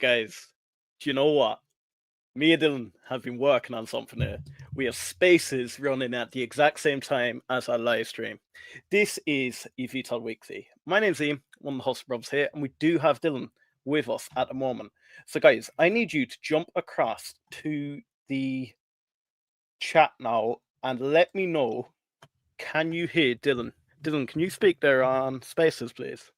Guys, do you know what? Me and Dylan have been working on something here. We have spaces running at the exact same time as our live stream. This is eVTOL Weekly. My name's Ian, one of the host brothers here, and we do have Dylan with us at the moment. So, guys, I need you to jump across to the chat now and let me know, can you hear Dylan? Dylan, can you speak there on spaces, please?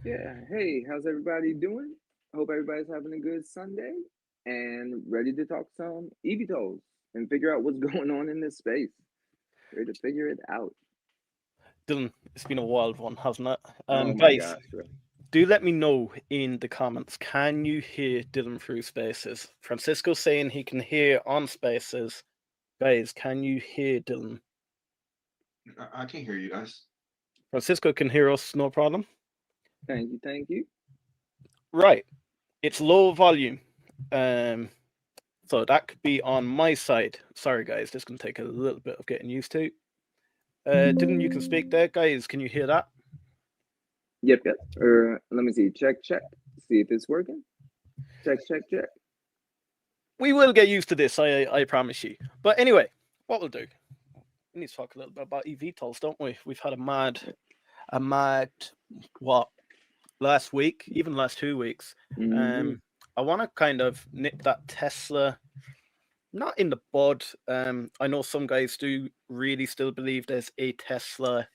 Yeah. Hey, how's everybody doing? Hope everybody's having a good Sunday and ready to talk some eVTOLs and figure out what's going on in this space. Ready to figure it out. Dylan, it's been a wild one, hasn't it? Oh my Guys, gosh. Bro. do let me know in the comments. Can you hear Dylan through spaces? Francisco saying he can hear on spaces. Guys, can you hear Dylan? I can hear you guys. Francisco can hear us, no problem. Thank you. Thank you. Right. It's low volume. So that could be on my side. Sorry, guys. This can take a little bit of getting used to. Dylan, you can speak there. Guys, can you hear that? Yep. Let me see. Check. See if it's working. Check. We will get used to this, I promise you. But anyway, what we'll do, we need to talk a little bit about eVTOLs, don't we? We've had a mad, what, last week, even last 2 weeks. Mm-hmm. I want to kind of nip that Tesla, not in the bud. I know some guys do really still believe there's a Tesla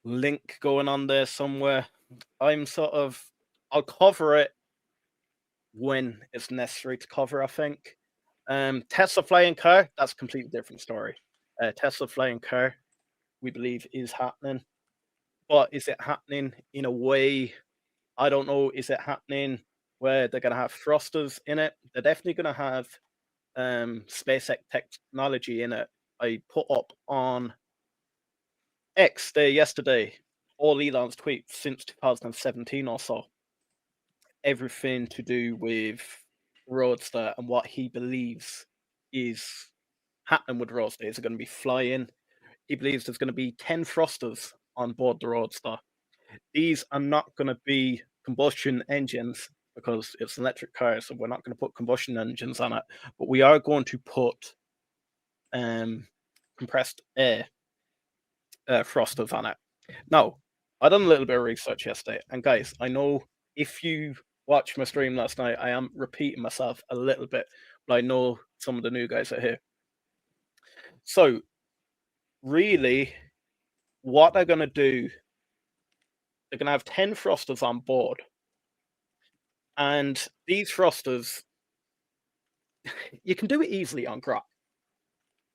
link going on there somewhere. I'll cover it when it's necessary to cover, I think. Tesla flying car, that's a completely different story. Tesla flying car, we believe, is happening. But is it happening in a way? I don't know. Is it happening where they're going to have thrusters in it? They're definitely going to have SpaceX technology in it. I put up on X there yesterday all Elon's tweets since 2017 or so. Everything to do with Roadster and what he believes is happening with Roadster. Is it going to be flying? He believes there's going to be 10 thrusters on board the Roadster. These are not going to be combustion engines because it's an electric car, so we're not going to put combustion engines on it. But we are going to put compressed air thrusters on it. Now, I done a little bit of research yesterday, and guys, I know if you watched my stream last night, I am repeating myself a little bit, but I know some of the new guys are here. So, really, what they're going to do, they're going to have 10 thrusters on board. And these thrusters, you can do it easily on Grok.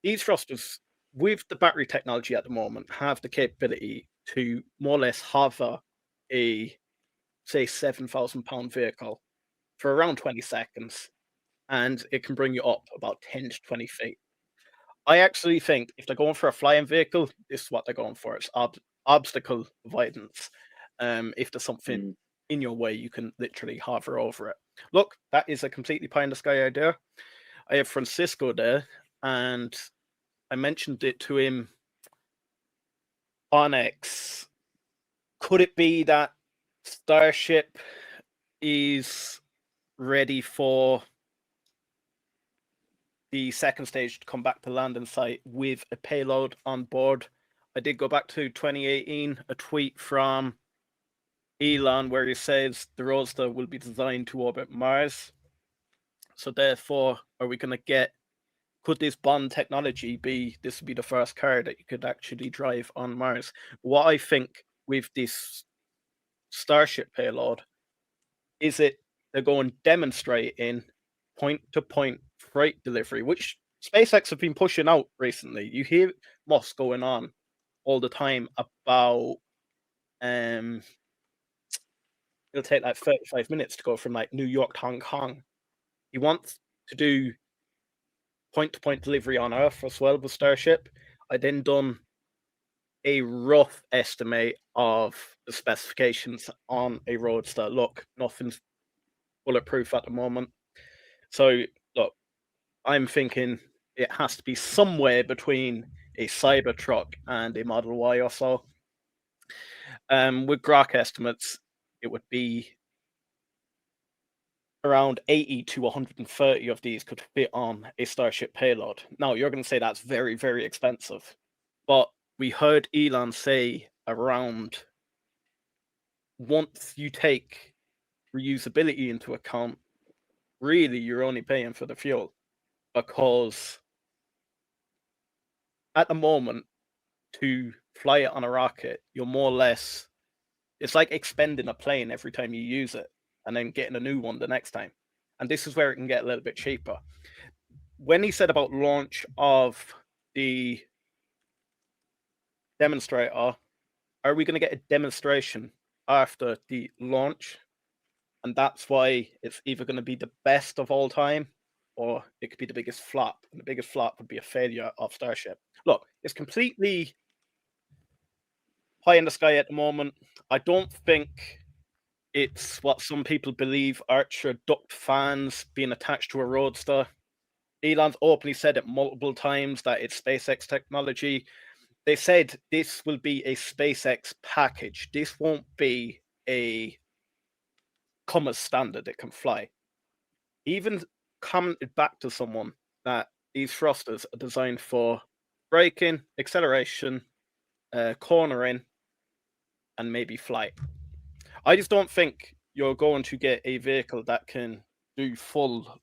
These thrusters, with the battery technology at the moment, have the capability to more or less hover a, say, 7,000 pound vehicle for around 20 seconds. And it can bring you up about 10 to 20 feet. I actually think if they're going for a flying vehicle, this is what they're going for. It's obstacle avoidance. If there's something in your way, you can literally hover over it. Look, that is a completely pie in the sky idea. I have Francisco there, and I mentioned it to him on X. Could it be that Starship is ready for the second stage to come back to landing site with a payload on board? I did go back to 2018, a tweet from Elon where he says the Roadster will be designed to orbit Mars. So therefore, are we going to get, could this Bond technology be, this would be the first car that you could actually drive on Mars? What I think with this Starship payload is they're going demonstrating point-to-point freight delivery, which SpaceX have been pushing out recently. You hear Musk going on all the time about it'll take like 35 minutes to go from like New York to Hong Kong. He wants to do point-to-point delivery on Earth as well with Starship. I then done a rough estimate of the specifications on a Roadster. Look, nothing's bulletproof at the moment. So, look, I'm thinking it has to be somewhere between a Cybertruck and a Model Y or so. With Grok estimates, it would be around 80 to 130 of these could fit on a Starship payload. Now, you're going to say that's very, very expensive. But we heard Elon say around, once you take reusability into account, really you're only paying for the fuel, because at the moment, to fly it on a rocket, you're more or less, it's like expending a plane every time you use it and then getting a new one the next time. And this is where it can get a little bit cheaper. When he said about launch of the demonstrator, are we going to get a demonstration after the launch? And that's why it's either going to be the best of all time, or it could be the biggest flop. And the biggest flop would be a failure of Starship. Look, it's completely high in the sky at the moment. I don't think it's what some people believe, Archer ducked fans being attached to a Roadster. Elon's openly said it multiple times that it's SpaceX technology. They said this will be a SpaceX package. This won't be a come as standard it can fly. Even commented back to someone that these thrusters are designed for braking, acceleration, cornering, and maybe flight. I just don't think you're going to get a vehicle that can do full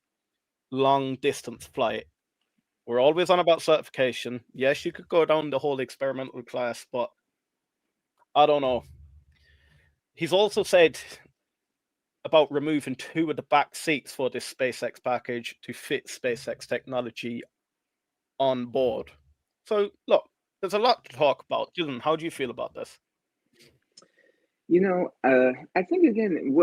long distance flight. We're always on about certification. Yes, you could go down the whole experimental class, but I don't know. He's also said about removing 2 of the back seats for this SpaceX package to fit SpaceX technology on board. So, look, there's a lot to talk about. Dylan, how do you feel about this? I think again,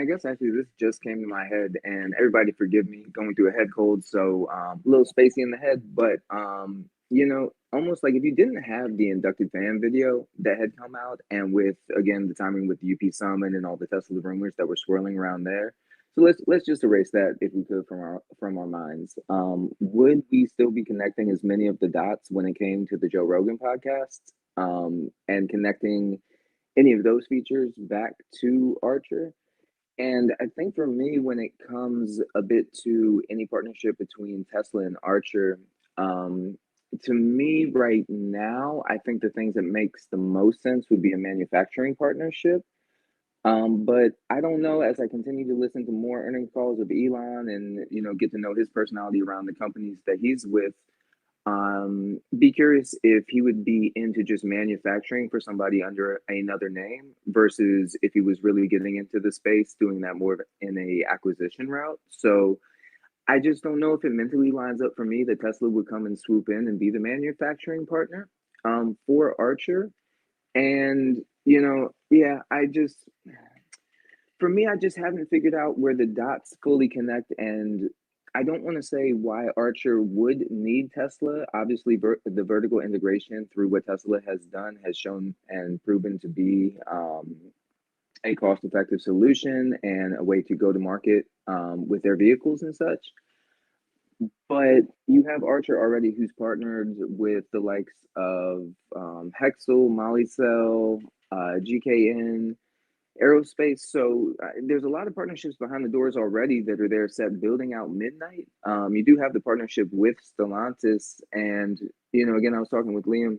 I guess actually this just came to my head, and everybody forgive me going through a head cold, so a little spacey in the head, but almost like if you didn't have the inducted fan video that had come out, and with again the timing with the UP Summit and all the Tesla rumors that were swirling around there. So let's just erase that if we could from our minds. Would we still be connecting as many of the dots when it came to the Joe Rogan podcast, and connecting any of those features back to Archer? And I think for me, when it comes a bit to any partnership between Tesla and Archer, to me right now, I think the things that makes the most sense would be a manufacturing partnership. But I don't know, as I continue to listen to more earnings calls of Elon and get to know his personality around the companies that he's with, be curious if he would be into just manufacturing for somebody under another name versus if he was really getting into the space, doing that more in a acquisition route. So I just don't know if it mentally lines up for me that Tesla would come and swoop in and be the manufacturing partner for Archer. And yeah, for me, I just haven't figured out where the dots fully connect. And I don't want to say why Archer would need Tesla. Obviously, the vertical integration through what Tesla has done has shown and proven to be a cost-effective solution and a way to go to market with their vehicles and such. But you have Archer already, who's partnered with the likes of Hexel, Molicel, GKN, Aerospace. So there's a lot of partnerships behind the doors already that are there set building out Midnight. You do have the partnership with Stellantis. And, again, I was talking with Liam,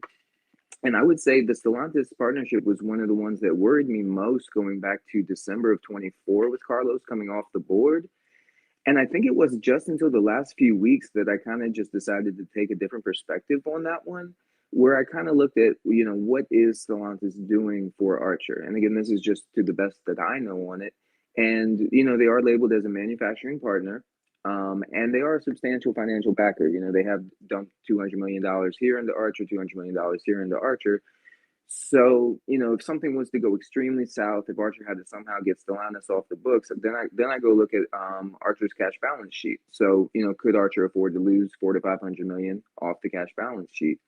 and I would say the Stellantis partnership was one of the ones that worried me most going back to December of 24 with Carlos coming off the board. And I think it was just until the last few weeks that I kind of just decided to take a different perspective on that one, where I kind of looked at, what is Stellantis doing for Archer? And again, this is just to the best that I know on it. And, they are labeled as a manufacturing partner, and they are a substantial financial backer. They have dumped $200 million here into Archer, $200 million here into Archer. So, if something was to go extremely south, if Archer had to somehow get Stellantis off the books, then I go look at Archer's cash balance sheet. So, could Archer afford to lose 400 to 500 million off the cash balance sheet?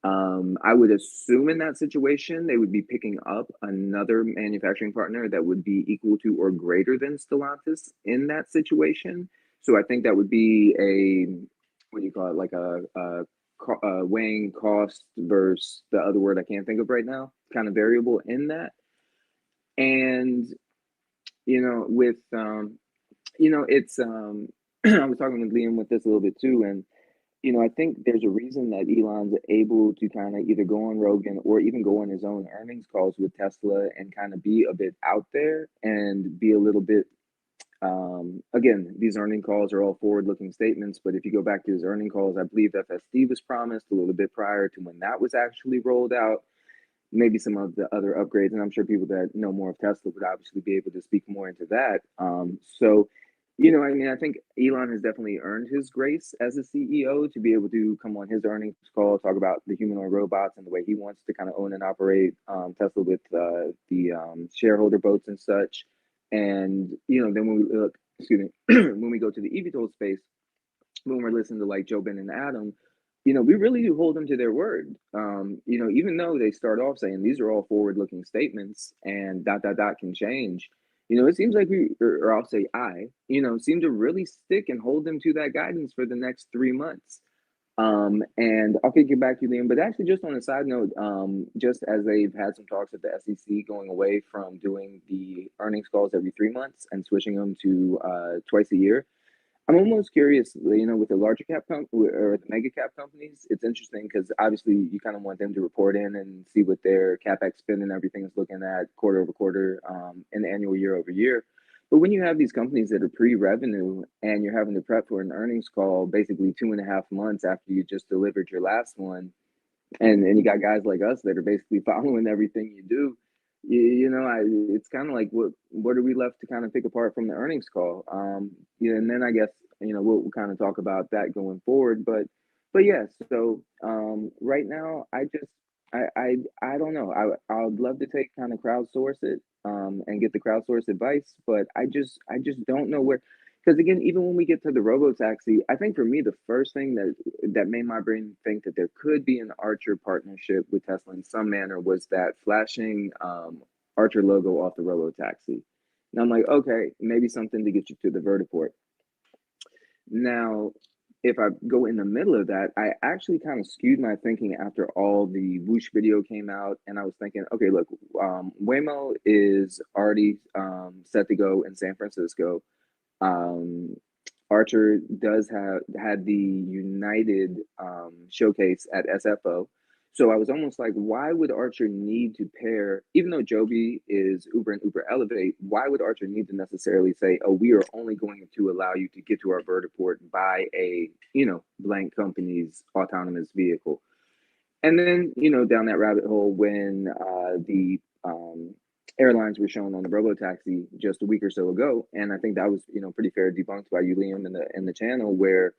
I would assume in that situation they would be picking up another manufacturing partner that would be equal to or greater than Stellantis in that situation. So I think that would be what do you call it, like a weighing cost versus the other word I can't think of right now, kind of variable in that. And with it's I was talking with Liam with this a little bit too, and I think there's a reason that Elon's able to kind of either go on Rogan or even go on his own earnings calls with Tesla and kind of be a bit out there and be a little bit. Again, these earning calls are all forward-looking statements, but if you go back to his earning calls, I believe FSD was promised a little bit prior to when that was actually rolled out. Maybe some of the other upgrades, and I'm sure people that know more of Tesla would obviously be able to speak more into that. I mean, I think Elon has definitely earned his grace as a CEO to be able to come on his earnings call, talk about the humanoid robots and the way he wants to kind of own and operate Tesla with the shareholder votes and such. And then when we look, excuse me, when we go to the eVTOL space, when we're listening to like Joe Ben and Adam, we really do hold them to their word. Even though they start off saying these are all forward-looking statements and dot dot dot can change, it seems like or I'll say seem to really stick and hold them to that guidance for the next 3 months. And I'll kick it back to you, Liam. But actually, just on a side note, just as they've had some talks at the SEC going away from doing the earnings calls every 3 months and switching them to twice a year, I'm almost curious, with the larger cap or the mega cap companies, it's interesting because obviously you kind of want them to report in and see what their capex spend and everything is looking at quarter over quarter, and annual year over year. But when you have these companies that are pre-revenue and you're having to prep for an earnings call basically 2.5 months after you just delivered your last one, and you got guys like us that are basically following everything you do. It's kind of like what are we left to kind of pick apart from the earnings call? And then I guess we'll kind of talk about that going forward. But yeah, so right now I don't know. I would love to take kind of crowdsource it and get the crowdsource advice, but I just don't know where. Because again, even when we get to the robo taxi, I think for me the first thing that made my brain think that there could be an Archer partnership with Tesla in some manner was that flashing Archer logo off the robo taxi. And I'm like, okay, maybe something to get you to the vertiport. Now, if I go in the middle of that, I actually kind of skewed my thinking after all the Whoosh video came out, and I was thinking, okay, look, Waymo is already set to go in San Francisco. Um, Archer does have had the United showcase at SFO. So I was almost like, why would Archer need to pair, even though Joby is Uber and Uber Elevate, why would Archer need to necessarily say, oh, we are only going to allow you to get to our vertiport by a, blank company's autonomous vehicle? And then, down that rabbit hole when the airlines were shown on the robotaxi just a week or so ago, and I think that was pretty fair debunked by you, Liam, in the channel, where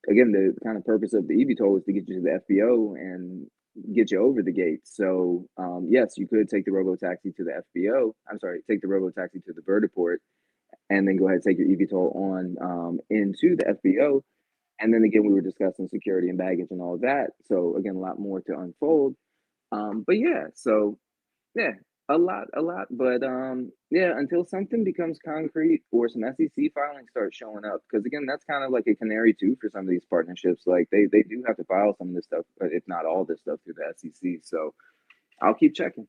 again the kind of purpose of the eVTOL is to get you to the FBO and get you over the gate. So yes, you could take the robotaxi to the FBO. I'm sorry, take the robotaxi to the vertiport, and then go ahead and take your eVTOL on into the FBO. And then again, we were discussing security and baggage and all of that. So again, a lot more to unfold. But yeah, so yeah, a lot. But yeah, until something becomes concrete or some SEC filings start showing up, because again, that's kind of like a canary too for some of these partnerships. Like they do have to file some of this stuff, if not all this stuff, through the SEC. So I'll keep checking.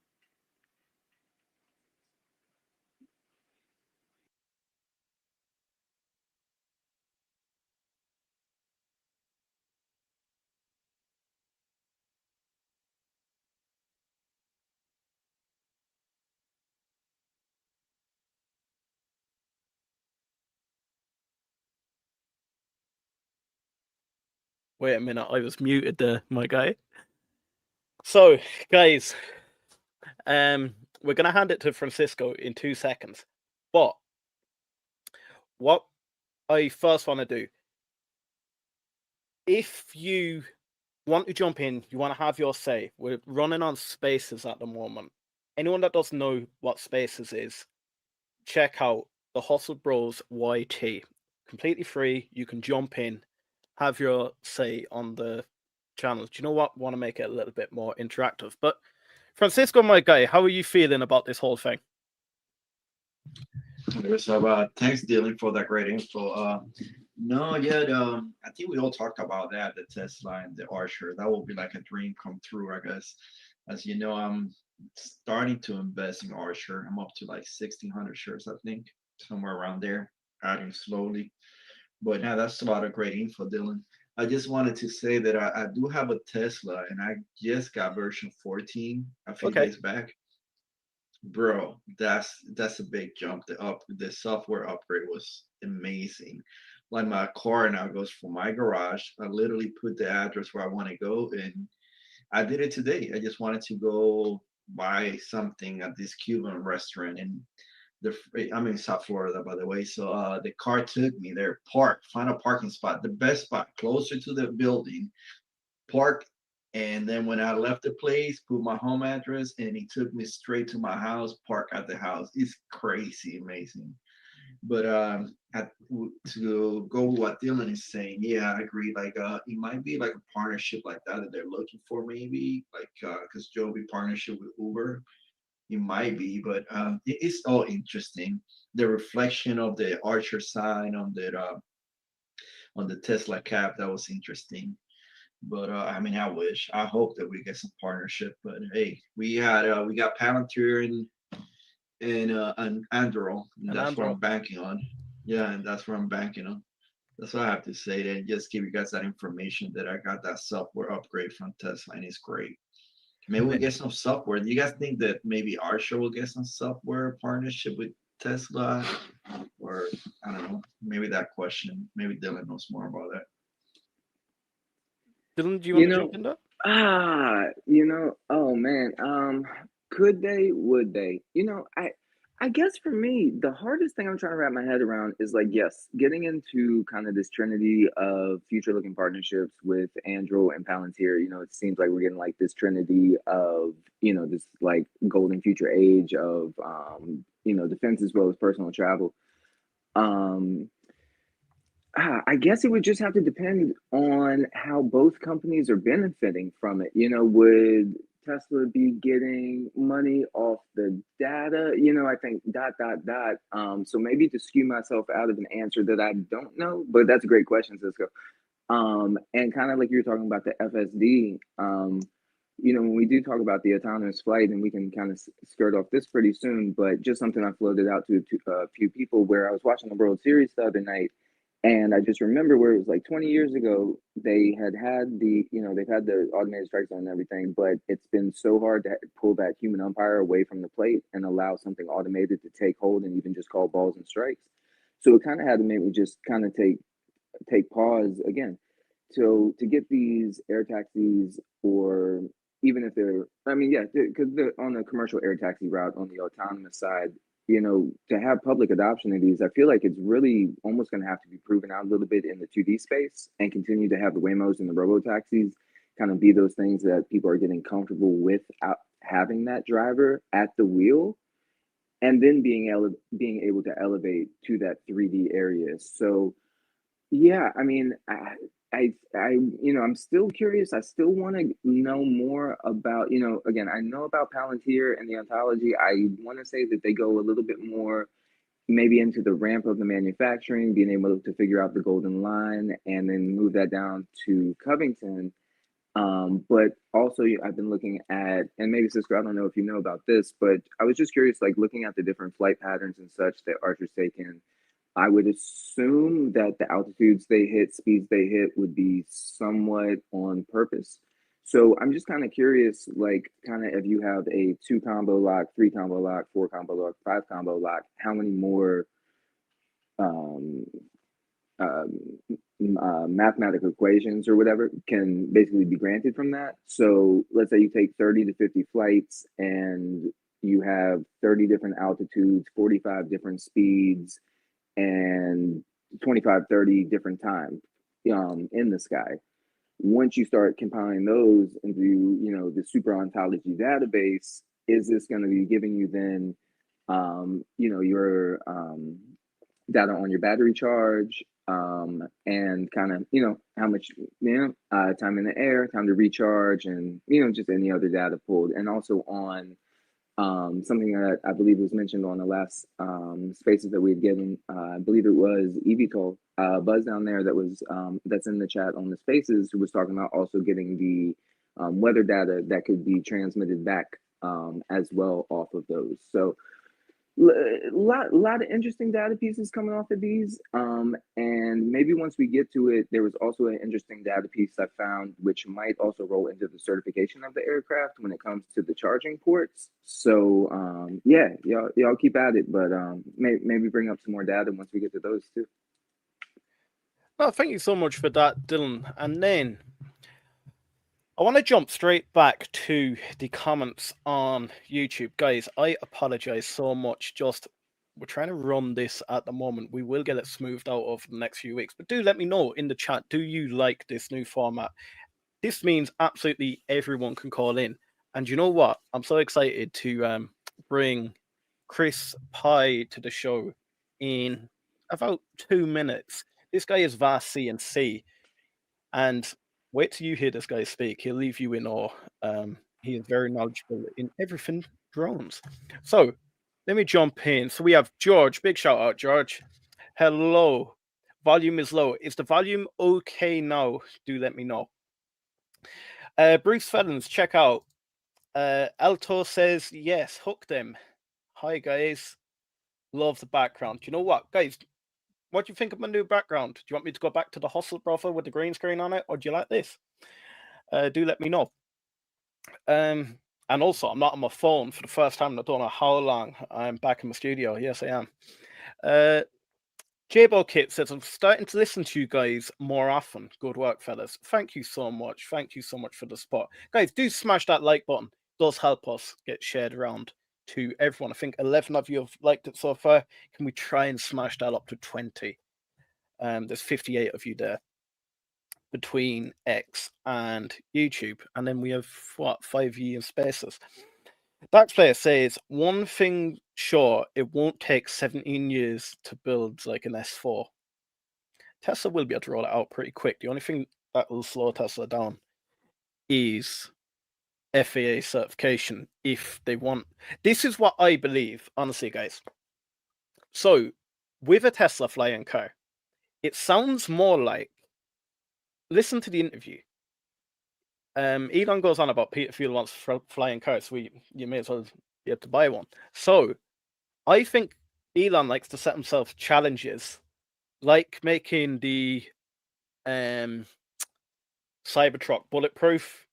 Wait a minute, I was muted there, my guy. So, guys, we're gonna hand it to Francisco in 2 seconds. But what I first want to do, if you want to jump in, you want to have your say. We're running on Spaces at the moment. Anyone that doesn't know what Spaces is, check out the Hustle Bros YT. Completely free. You can jump in, have your say on the channel. Do you know what? Want to make it a little bit more interactive. But Francisco, my guy, how are you feeling about this whole thing? So thanks, Dylan, for that great info. No, yeah, I think we all talked about that, the Tesla and the Archer. That will be like a dream come true, I guess. As you know, I'm starting to invest in Archer. I'm up to like 1,600 shares, I think, somewhere around there. adding slowly. But now that's a lot of great info, Dylan. I just wanted to say that I do have a Tesla and I just got version 14 a few Okay. days back. Bro, that's a big jump. The software upgrade was amazing. Like my car now goes from my garage. I literally put the address where I want to go, and I did it today. I just wanted to go buy something at this Cuban restaurant, and I'm in South Florida, by the way. So the car took me there, park, find a parking spot, the best spot, closer to the building, park. And then when I left the place, put my home address, and he took me straight to my house, park at the house. It's crazy, amazing. But to go with what Dylan is saying, yeah, I agree. Like, it might be like a partnership like that they're looking for, maybe like because Joby partnership with Uber, it might be, but it's all interesting. The reflection of the Archer sign on the Tesla cap, that was interesting. But I mean, I wish, I hope that we get some partnership. But hey, we got Palantir and Anduril, and And that's what I'm Andro. banking on. Yeah, and that's what I'm banking on. That's what I have to say. Then just give you guys that information that I got that software upgrade from Tesla, and it's great. Maybe we get some software. Do you guys think that maybe Arsha will get some software partnership with Tesla? Or I don't know. Maybe that question. Maybe Dylan knows more about that. Dylan, do you You want to jump know, in there? oh man, could they, would they? I guess for me, the hardest thing I'm trying to wrap my head around is like, yes, getting into kind of this trinity of future looking partnerships with Andro and Palantir. It seems like we're getting like this trinity of, this like golden future age of, defense as well as personal travel. Um, I guess it would just have to depend on how both companies are benefiting from it. Would Tesla be getting money off the data? I think dot dot dot. So maybe to skew myself out of an answer that I don't know, but that's a great question, Cisco. And kind of like you were talking about the FSD. When we do talk about the autonomous flight, and we can kind of skirt off this pretty soon, but just something I floated out to a few people where I was watching the World Series the other night, and I just remember where it was like 20 years ago, they've had the automated strike zone and everything, but it's been so hard to pull that human umpire away from the plate and allow something automated to take hold and even just call balls and strikes. So it kind of had to make me just kind of take pause again. So to get these air taxis, or even if they're, I mean, yeah, because they're on the commercial air taxi route on the autonomous side, to have public adoption of these, I feel like it's really almost going to have to be proven out a little bit in the 2D space and continue to have the Waymos and the robo taxis kind of be those things that people are getting comfortable with having that driver at the wheel, and then being able to elevate to that 3D area. So yeah, I mean, I'm still curious. I still want to know more about, again, I know about Palantir and the ontology. I want to say that they go a little bit more maybe into the ramp of the manufacturing, being able to figure out the golden line and then move that down to Covington. But also I've been looking at, and maybe Cisco, I don't know if you know about this, but I was just curious, like looking at the different flight patterns and such that Archer's taken. I would assume that the altitudes they hit, speeds they hit would be somewhat on purpose. So I'm just kind of curious, like, kind of if you have a 2 combo lock, 3 combo lock, 4 combo lock, 5 combo lock, how many more um, mathematical equations or whatever can basically be granted from that. So let's say you take 30 to 50 flights and you have 30 different altitudes, 45 different speeds, and 25, 30 different times in the sky. Once you start compiling those into, the super ontology database, is this going to be giving you then, your data on your battery charge, and kind of, how much, time in the air, time to recharge, and, just any other data pulled. And also on something that I believe was mentioned on the last spaces that we had given. I believe it was eVTOL Buzz down there that was that's in the chat on the spaces, who was talking about also getting the weather data that could be transmitted back as well off of those. So lot of interesting data pieces coming off of these. And maybe once we get to it, there was also an interesting data piece I found, which might also roll into the certification of the aircraft when it comes to the charging ports. So yeah, y'all keep at it, but maybe bring up some more data once we get to those too. Well, thank you so much for that, Dylan. And then I want to jump straight back to the comments on YouTube. Guys, I apologize so much. Just we're trying to run this at the moment. We will get it smoothed out over the next few weeks. But do let me know in the chat, do you like this new format? This means absolutely everyone can call in. And you know what? I'm so excited to bring Chris Pye to the show in about 2 minutes. This guy is vast CNC. And wait till you hear this guy speak. He'll leave you in awe. He is very knowledgeable in everything drones. So let me jump in. So we have George. Big shout out, George. Hello. Volume is low. Is the volume okay now? Do let me know. Bruce Fellens, check out. Alto says, yes, hook them. Hi, guys. Love the background. You know what, guys? What do you think of my new background? Do you want me to go back to the hustle profile with the green screen on it, or do you like this? Do let me know. And also, I'm not on my phone for the first time in I don't know how long. I'm back in my studio. Yes, I am. Jabo Kit says, I'm starting to listen to you guys more often. Good work, fellas. Thank you so much. Thank you so much for the support. Guys, do smash that like button. It does help us get shared around to everyone. I think 11 of you have liked it so far. Can we try and smash that up to 20? There's 58 of you there between X and YouTube. And then we have, 5 years spaces. Dax Player says, one thing sure, it won't take 17 years to build like an S4. Tesla will be able to roll it out pretty quick. The only thing that will slow Tesla down is FAA certification if they want. This is what I believe, honestly, guys. So, with a Tesla flying car, it sounds more like, listen to the interview. Elon goes on about Peter Thiel wants flying cars, so you may as well be able to buy one. So, I think Elon likes to set himself challenges, like making the Cybertruck bulletproof.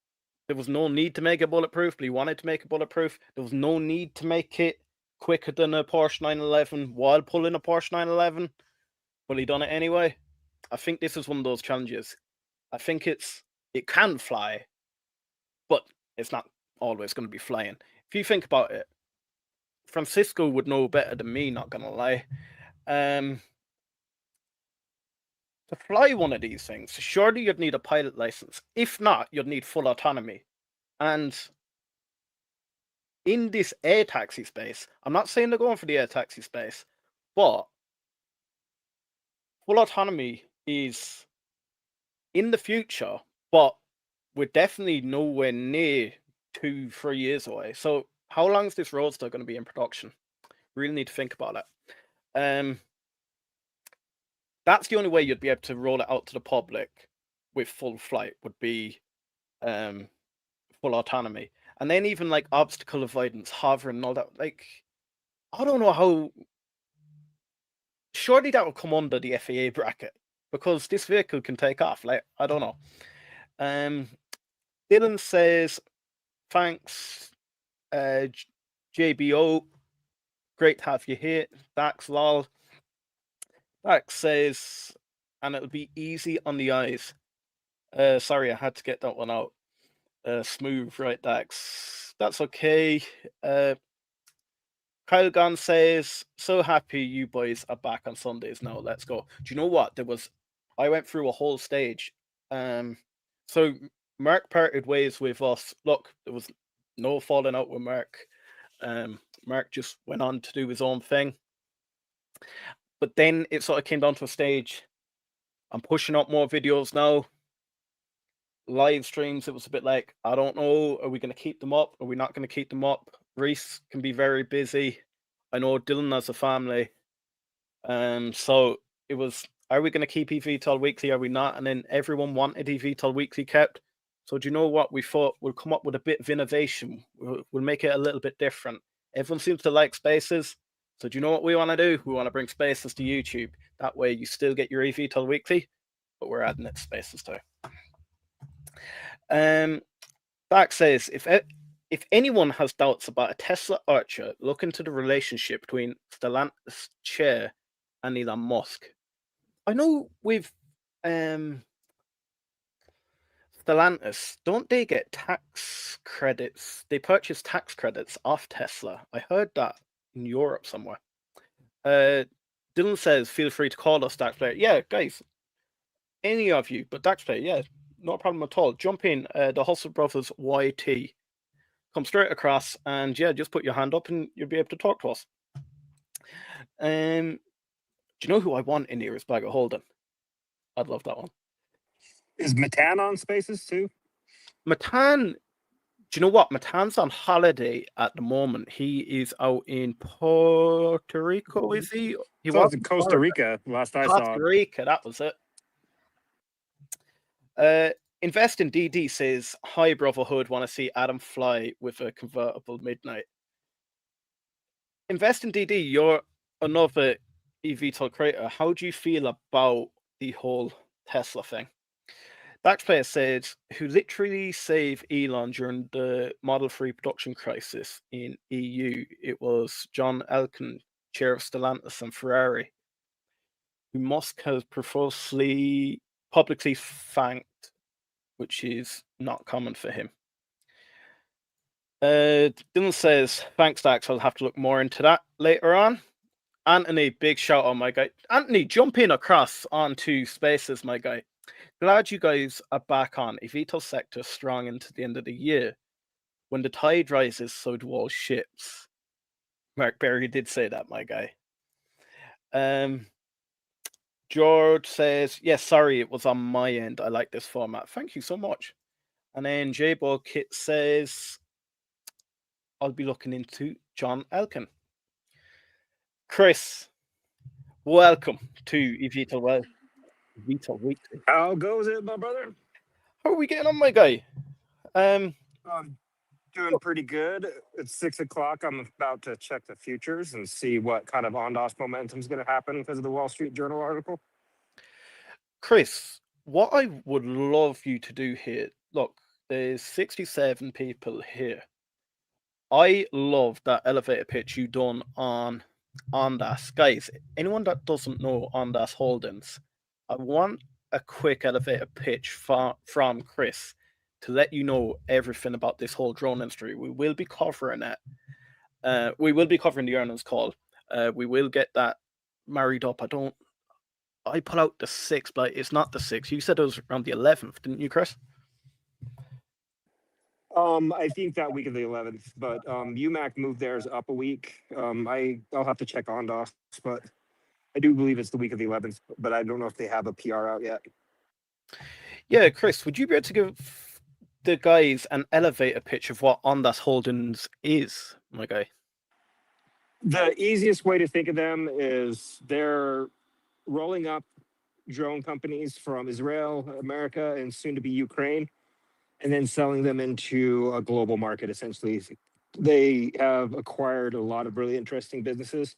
There was no need to make it bulletproof, but he wanted to make it bulletproof. There was no need to make it quicker than a Porsche 911 while pulling a Porsche 911, but he done it anyway. I think this is one of those challenges. I think it can fly, but it's not always going to be flying. If you think about it, Francisco would know better than me, not gonna lie. To fly one of these things, surely you'd need a pilot license. If not, you'd need full autonomy. And in this air taxi space, I'm not saying they're going for the air taxi space, but full autonomy is in the future, but we're definitely nowhere near 2-3 years away. So how long is this Roadster going to be in production? Really need to think about it. That's the only way you'd be able to roll it out to the public with full flight would be full autonomy. And then even like obstacle avoidance, hovering and all that, like, I don't know how. Surely that will come under the FAA bracket because this vehicle can take off. Like, I don't know. Dylan says, thanks, JBO. Great to have you here. Dax lol. Dax says, and it'll be easy on the eyes. Sorry, I had to get that one out. Smooth, right, Dax? That's okay. Kyle Gunn says, so happy you boys are back on Sundays now. Let's go. Do you know what? I went through a whole stage. So Mark parted ways with us. Look, there was no falling out with Mark. Mark just went on to do his own thing. But then it sort of came down to a stage. I'm pushing out more videos now. Live streams, it was a bit like, I don't know, are we going to keep them up? Are we not going to keep them up? Reese can be very busy. I know Dylan has a family. So it was, are we going to keep eVTOL Weekly? Are we not? And then everyone wanted eVTOL Weekly kept. So do you know what? We thought we'll come up with a bit of innovation. We'll make it a little bit different. Everyone seems to like spaces. So do you know what we want to do? We want to bring Spaces to YouTube. That way you still get your eVTOL weekly, but we're adding it to Spaces too. Back says, if anyone has doubts about a Tesla Archer, look into the relationship between Stellantis chair and Elon Musk. I know with Stellantis, don't they get tax credits? They purchase tax credits off Tesla. I heard that in Europe somewhere. Dylan says, feel free to call us, Dax Player. Yeah, guys, any of you, but Dax Player, yeah, no problem at all. Jump in, the Hustle Brothers YT. Come straight across and yeah, just put your hand up and you'll be able to talk to us. Do you know who I want in here is Bag of Holding? I'd love that one. Is Matan on Spaces too? Matan, do you know what? Matan's on holiday at the moment. He is out in Puerto Rico, is he? He So was in Costa Rica last I Costa saw. Rica, that was it. Invest in DD says, hi Brotherhood, want to see Adam fly with a convertible midnight. Invest in DD, you're another eVTOL creator. How do you feel about the whole Tesla thing? Backsplayer said, who literally saved Elon during the Model 3 production crisis in EU. It was John Elkann, chair of Stellantis and Ferrari, who Musk has profusely publicly thanked, which is not common for him. Dylan says, thanks, Dax. I'll have to look more into that later on. Anthony, big shout out, my guy. Anthony, jump in across onto Spaces, my guy. Glad you guys are back on. eVTOL sector strong into the end of the year. When the tide rises, so do all ships. Mark Berry did say that, my guy. George says, yes, sorry, it was on my end. I like this format. Thank you so much. And then J-Ball Kit says, I'll be looking into John Elkann. Chris, welcome to eVTOL Weekly. How goes it, my brother? How are we getting on, my guy? I'm doing pretty good. It's 6 o'clock. I'm about to check the futures and see what kind of ondos momentum is going to happen because of the Wall Street Journal article. Chris, what I would love you to do here, look, there's 67 people here. I love that elevator pitch you done on Ondas. Guys, anyone that doesn't know Ondas Holdings, I want a quick elevator pitch from Chris to let you know everything about this whole drone industry. We will be covering it. We will be covering the earnings call. We will get that married up. I put out the 6th, but it's not the 6th. You said it was around the 11th, didn't you, Chris? I think that week of the 11th, but UMAC moved theirs up a week. I'll have to check Ondos, but I do believe it's the week of the 11th, but I don't know if they have a PR out yet. Yeah, Chris, would you be able to give the guys an elevator pitch of what Ondas Holdings is, my guy? The easiest way to think of them is they're rolling up drone companies from Israel, America, and soon to be Ukraine, and then selling them into a global market, essentially. They have acquired a lot of really interesting businesses,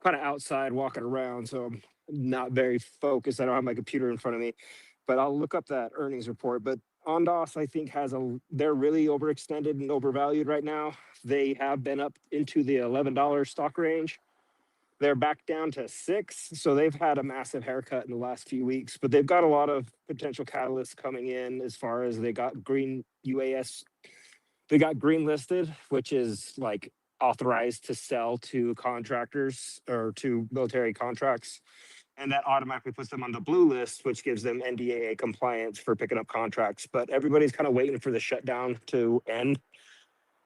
kind of outside walking around, so I'm not very focused. I don't have my computer in front of me, but I'll look up that earnings report. But Ondas, I think, they're really overextended and overvalued right now. They have been up into the $11 stock range. They're back down to 6, so they've had a massive haircut in the last few weeks, but they've got a lot of potential catalysts coming in as far as they got green UAS. They got green listed, which is like authorized to sell to contractors or to military contracts. And that automatically puts them on the blue list, which gives them NDAA compliance for picking up contracts. But everybody's kind of waiting for the shutdown to end.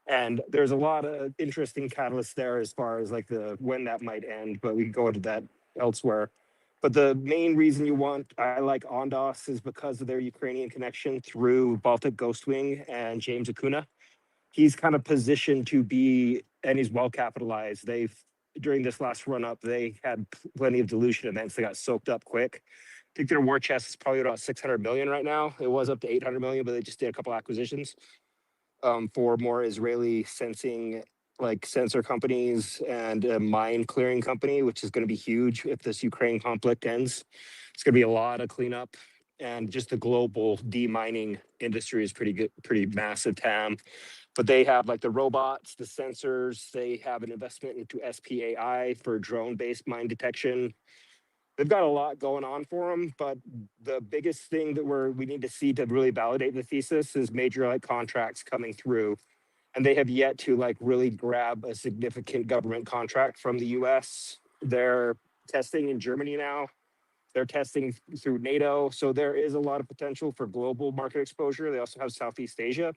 And there's a lot of interesting catalysts there as far as like when that might end, but we can go into that elsewhere. But the main reason I like Ondas is because of their Ukrainian connection through Baltic Ghostwing and James Acuna. He's kind of positioned to be, and he's well capitalized. During this last run up, they had plenty of dilution events that got soaked up quick. I think their war chest is probably about 600 million right now. It was up to 800 million, but they just did a couple acquisitions for more Israeli sensing like sensor companies and a mine clearing company, which is going to be huge if this Ukraine conflict ends. It's going to be a lot of cleanup, and just the global demining industry is pretty good, pretty massive TAM. But they have like the robots, the sensors. They have an investment into SPAI for drone-based mine detection. They've got a lot going on for them, but the biggest thing that we need to see to really validate the thesis is major like contracts coming through. And they have yet to like really grab a significant government contract from the US. They're testing in Germany now. They're testing through NATO. So there is a lot of potential for global market exposure. They also have Southeast Asia.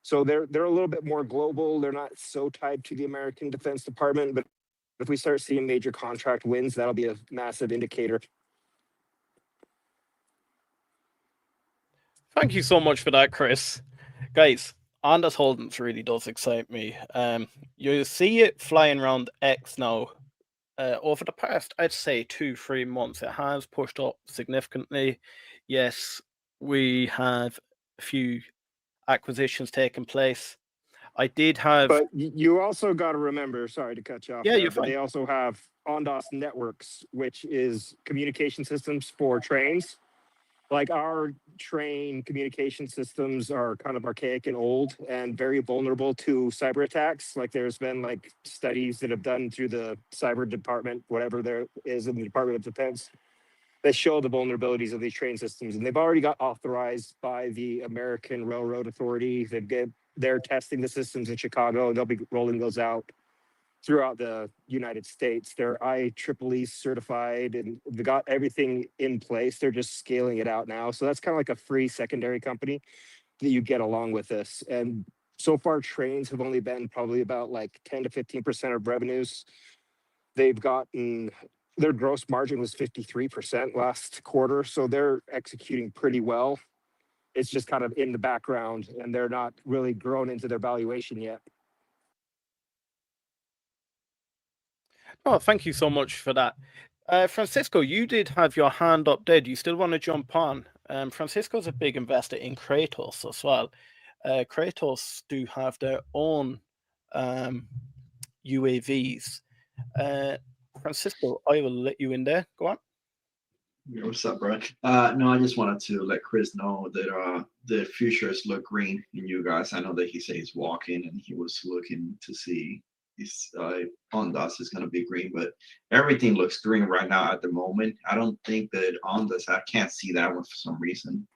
So they're a little bit more global. They're not so tied to the American Defense Department, but if we start seeing major contract wins, that'll be a massive indicator. Thank you so much for that, Chris. Guys, Anders Holdings really does excite me. You see it flying around X now. Over the past, I'd say 2-3 months, it has pushed up significantly. Yes, we have a few acquisitions taking place. I did have... But you also got to remember, sorry to cut you off. Yeah, there, you're but fine. they also have Ondas Networks, which is communication systems for trains. Like our train communication systems are kind of archaic and old and very vulnerable to cyber attacks. Like there's been like studies that have done through the cyber department, whatever there is in the Department of Defense, that show the vulnerabilities of these train systems. And they've already got authorized by the American Railroad Authority. They're testing the systems in Chicago, and they'll be rolling those out throughout the United States. They're IEEE certified, and they've got everything in place. They're just scaling it out now. So that's kind of like a free secondary company that you get along with this. And so far, trains have only been probably about like 10 to 15% of revenues. They've gotten, their gross margin was 53% last quarter. So they're executing pretty well. It's just kind of in the background, and they're not really grown into their valuation yet. Oh, thank you so much for that. Francisco, you did have your hand up there. Do you still want to jump on? Francisco's a big investor in Kratos as well. Kratos do have their own UAVs. Francisco, I will let you in there. Go on. Yeah, what's up, bro? No, I just wanted to let Chris know that the futures look green in you guys. I know that he said he's walking and he was looking to see if Ondas is going to be green, but everything looks green right now at the moment. I don't think that Ondas, I can't see that one for some reason.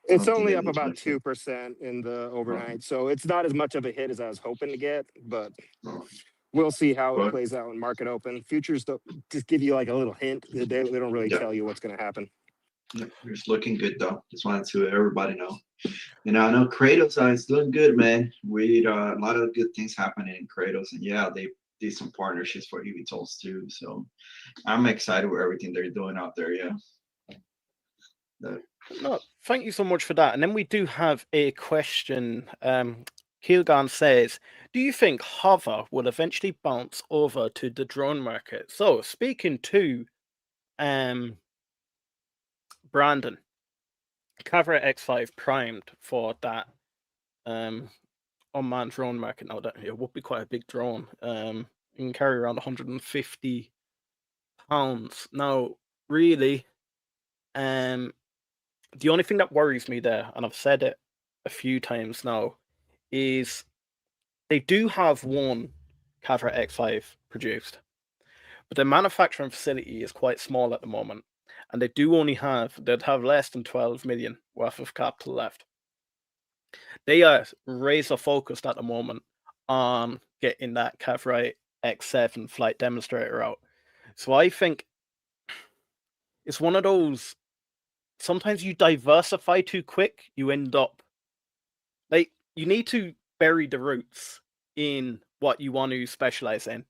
It's only up about 2% in the overnight, so it's not as much of a hit as I was hoping to get, but we'll see how it plays out in market open. Futures don't just give you like a little hint. They don't really tell you w's going to happen. Yeah, it's looking good though. Just wanted to let everybody know. And I know Kratos is doing good, man. We a lot of good things happening in Kratos, and yeah, they did some partnerships for eVTOLs too. So I'm excited with everything they're doing out there. Yeah. No, thank you so much for that. And then we do have a question. Keelgan says, do you think hover will eventually bounce over to the drone market? So speaking to Brandon, Cavra X5 primed for that unmanned drone market. Now that it would be quite a big drone. You can carry around 150 pounds. Now, really, the only thing that worries me there, and I've said it a few times now, is they do have one Cavra X5 produced, but the manufacturing facility is quite small at the moment, and they'd have less than 12 million worth of capital left. They are razor focused at the moment on getting that Cavra X7 flight demonstrator out. So I think it's one of those, sometimes you diversify too quick, you end up like, you need to bury the roots in what you want to specialize in.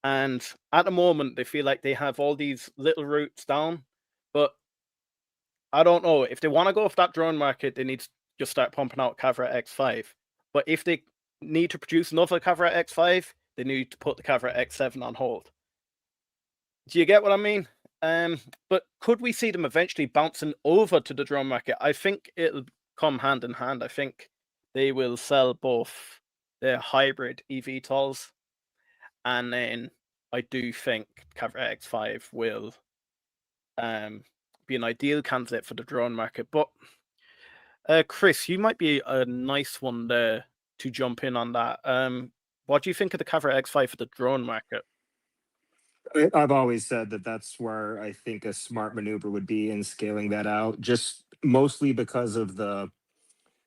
And at the moment, they feel like they have all these little roots down, but I don't know. If they want to go off that drone market, they need to just start pumping out Cavra X5. But if they need to produce another Cavra X5, they need to put the Cavra X7 on hold. Do you get what I mean? But could we see them eventually bouncing over to the drone market? I think it'll come hand in hand. I think they will sell both their hybrid eVTOLs And then I do think Caveat X5 will be an ideal candidate for the drone market. But Chris, you might be a nice one there to jump in on that. What do you think of the Caveat X5 for the drone market? I've always said that that's where I think a smart maneuver would be in scaling that out, just mostly because of the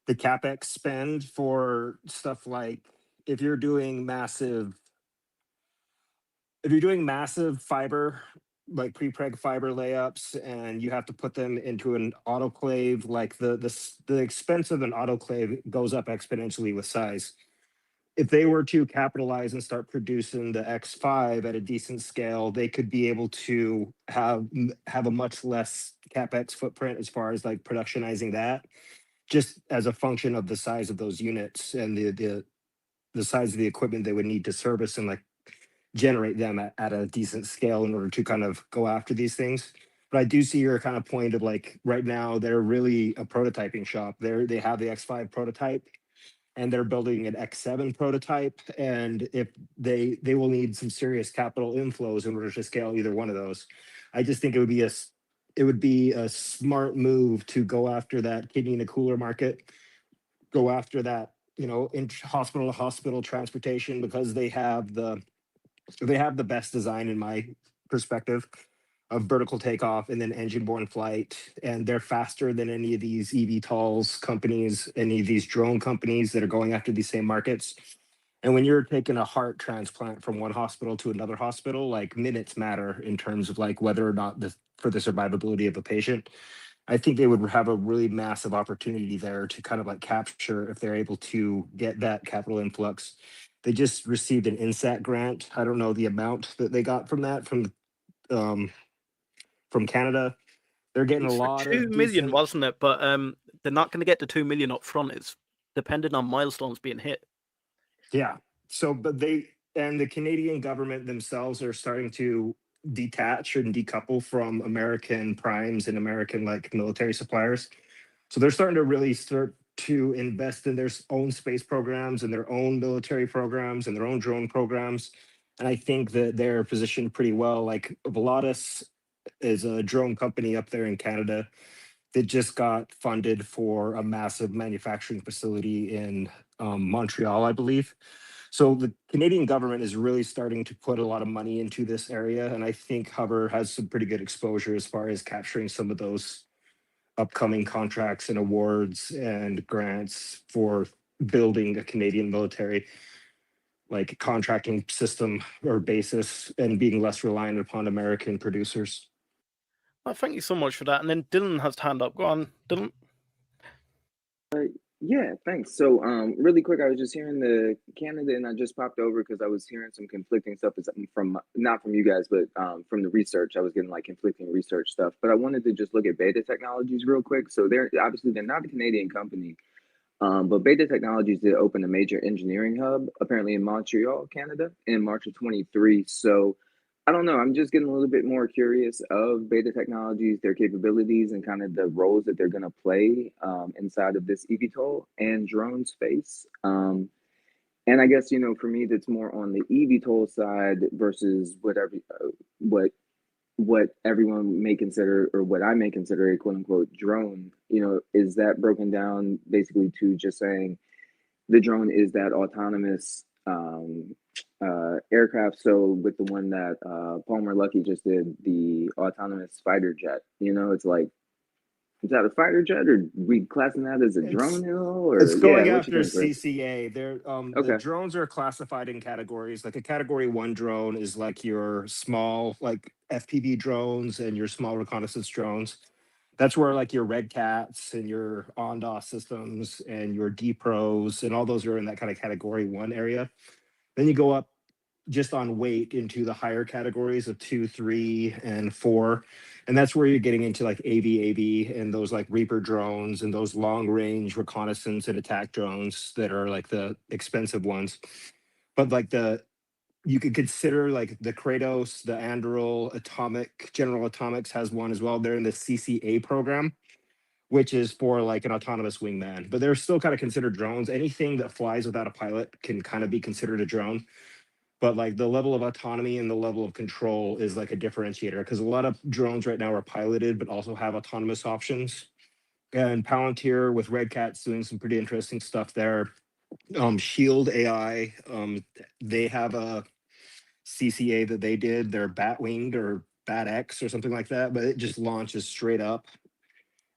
capex spend for stuff like if you're doing massive fiber, like pre-preg fiber layups, and you have to put them into an autoclave, like the expense of an autoclave goes up exponentially with size. If they were to capitalize and start producing the X5 at a decent scale, they could be able to have a much less capex footprint as far as like productionizing that, just as a function of the size of those units and the size of the equipment they would need to service and like generate them at a decent scale in order to kind of go after these things. But I do see your kind of point of like right now they're really a prototyping shop. They have the X5 prototype and they're building an X7 prototype. And if they will need some serious capital inflows in order to scale either one of those. I just think it would be a smart move to go after that kidney in a cooler market, go after that, in hospital to hospital transportation, because they have the best design in my perspective of vertical takeoff and then engine-borne flight, and they're faster than any of these eVTOLs companies, any of these drone companies that are going after these same markets. And when you're taking a heart transplant from one hospital to another hospital, like minutes matter in terms of like whether or not for the survivability of a patient. I think they would have a really massive opportunity there to kind of like capture if they're able to get that capital influx. They just received an INSAT grant. I don't know the amount that they got from that from Canada. They're getting a It's for lot 2 of million, decent. wasn't it? But they're not going to get the 2 million up front. It's depending on milestones being hit. Yeah. So, but the Canadian government themselves are starting to detach and decouple from American primes and American like military suppliers. So they're starting to really start to invest in their own space programs and their own military programs and their own drone programs. And I think that they're positioned pretty well. Like Volatus is a drone company up there in Canada that just got funded for a massive manufacturing facility in Montreal, I believe. So the Canadian government is really starting to put a lot of money into this area. And I think Hover has some pretty good exposure as far as capturing some of those upcoming contracts and awards and grants for building a Canadian military like contracting system or basis and being less reliant upon American producers. Well, thank you so much for that. And then Dylan has hand up. Go on, Dylan. Yeah, thanks. So, really quick, I was just hearing the Canada, and I just popped over because I was hearing some conflicting stuff from not from you guys, but from the research. I was getting like conflicting research stuff. But I wanted to just look at Beta Technologies real quick. So they're not a Canadian company, but Beta Technologies did open a major engineering hub apparently in Montreal, Canada, in March of 23. So I don't know. I'm just getting a little bit more curious of Beta Technologies, their capabilities, and kind of the roles that they're going to play inside of this eVTOL and drone space. And I guess, for me, that's more on the eVTOL side versus what everyone may consider, or what I may consider, a quote unquote drone. Is that broken down basically to just saying the drone is that autonomous aircraft? So with the one that Palmer Luckey just did, the autonomous fighter jet, it's like, is that a fighter jet, or we classing that as a drone hill? Or It's going what you after think, Chris? CCA. The Okay. drones are classified in categories. Like a category 1 drone is like your small, like FPV drones and your small reconnaissance drones. That's where like your Red Cats and your Ondas systems and your D-Pros and all those are in that kind of category 1 area. Then you go up just on weight into the higher categories of 2, 3, and 4. And that's where you're getting into like AV and those like Reaper drones and those long range reconnaissance and attack drones that are like the expensive ones. But like you could consider like the Kratos, the Anduril, General Atomics has one as well. They're in the CCA program, which is for like an autonomous wingman, but they're still kind of considered drones. Anything that flies without a pilot can kind of be considered a drone. but like the level of autonomy and the level of control is like a differentiator, because a lot of drones right now are piloted but also have autonomous options. And Palantir with Red Cat's doing some pretty interesting stuff there. Shield AI, they have a CCA that they did, their Batwing or Bat X or something like that, but it just launches straight up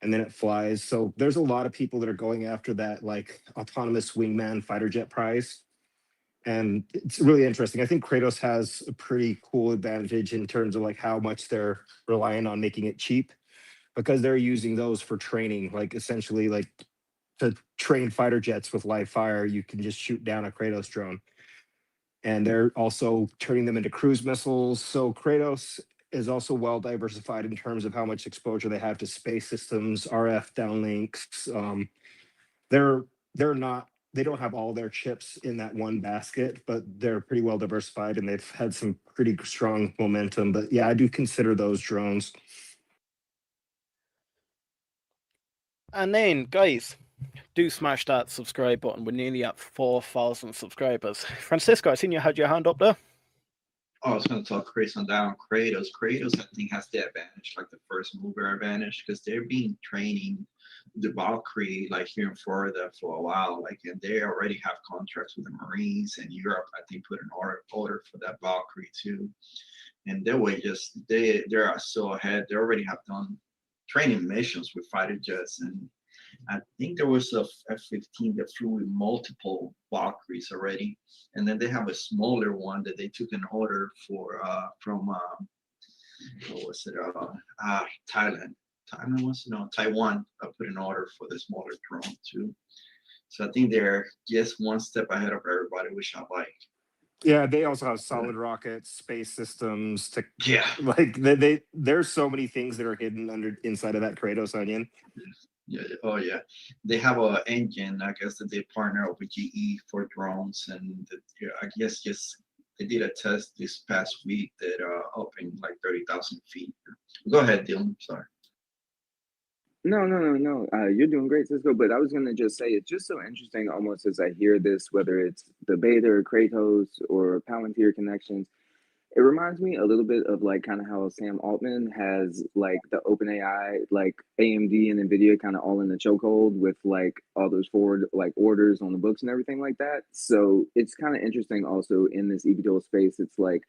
and then it flies. So there's a lot of people that are going after that like autonomous wingman fighter jet prize. And it's really interesting. I think Kratos has a pretty cool advantage in terms of like how much they're relying on making it cheap, because they're using those for training, like essentially like to train fighter jets with live fire, you can just shoot down a Kratos drone. And they're also turning them into cruise missiles. So Kratos is also well diversified in terms of how much exposure they have to space systems, RF downlinks. They're not, they don't have all their chips in that one basket, but they're pretty well diversified and they've had some pretty strong momentum. But yeah, I do consider those drones. And then, guys, do smash that subscribe button. We're nearly at 4,000 subscribers. Francisco, I seen you had your hand up there. Oh, I was going to talk Chris on down Kratos. Kratos, I think, has the advantage, like the first mover advantage, because they're being training the Valkyrie like here in Florida for a while. Like, and they already have contracts with the Marines, and Europe, I think, put an order for that Valkyrie too. And they were just they are so ahead. They already have done training missions with fighter jets, and I think there was a F-15 that flew with multiple Valkyries already, and then they have a smaller one that they took an order for from what was it? Thailand. Thailand was no Taiwan. Put an order for the smaller drone too. So I think they're just one step ahead of everybody, which I like. Yeah, they also have solid rockets, space systems. Yeah, like there's so many things that are hidden inside of that Kratos onion. Yeah. Oh, yeah. They have an engine, I guess, that they partner up with GE for drones, and I guess just they did a test this past week that up in like 30,000 feet. Go ahead, Dylan. Sorry. No. You're doing great, Cisco. But I was gonna just say it's just so interesting, almost as I hear this, whether it's the Beta or Kratos or Palantir connections. It reminds me a little bit of like kind of how Sam Altman has like the OpenAI, like AMD and NVIDIA kind of all in the chokehold with like all those forward like orders on the books and everything like that. So it's kind of interesting also in this eVTOL space. It's like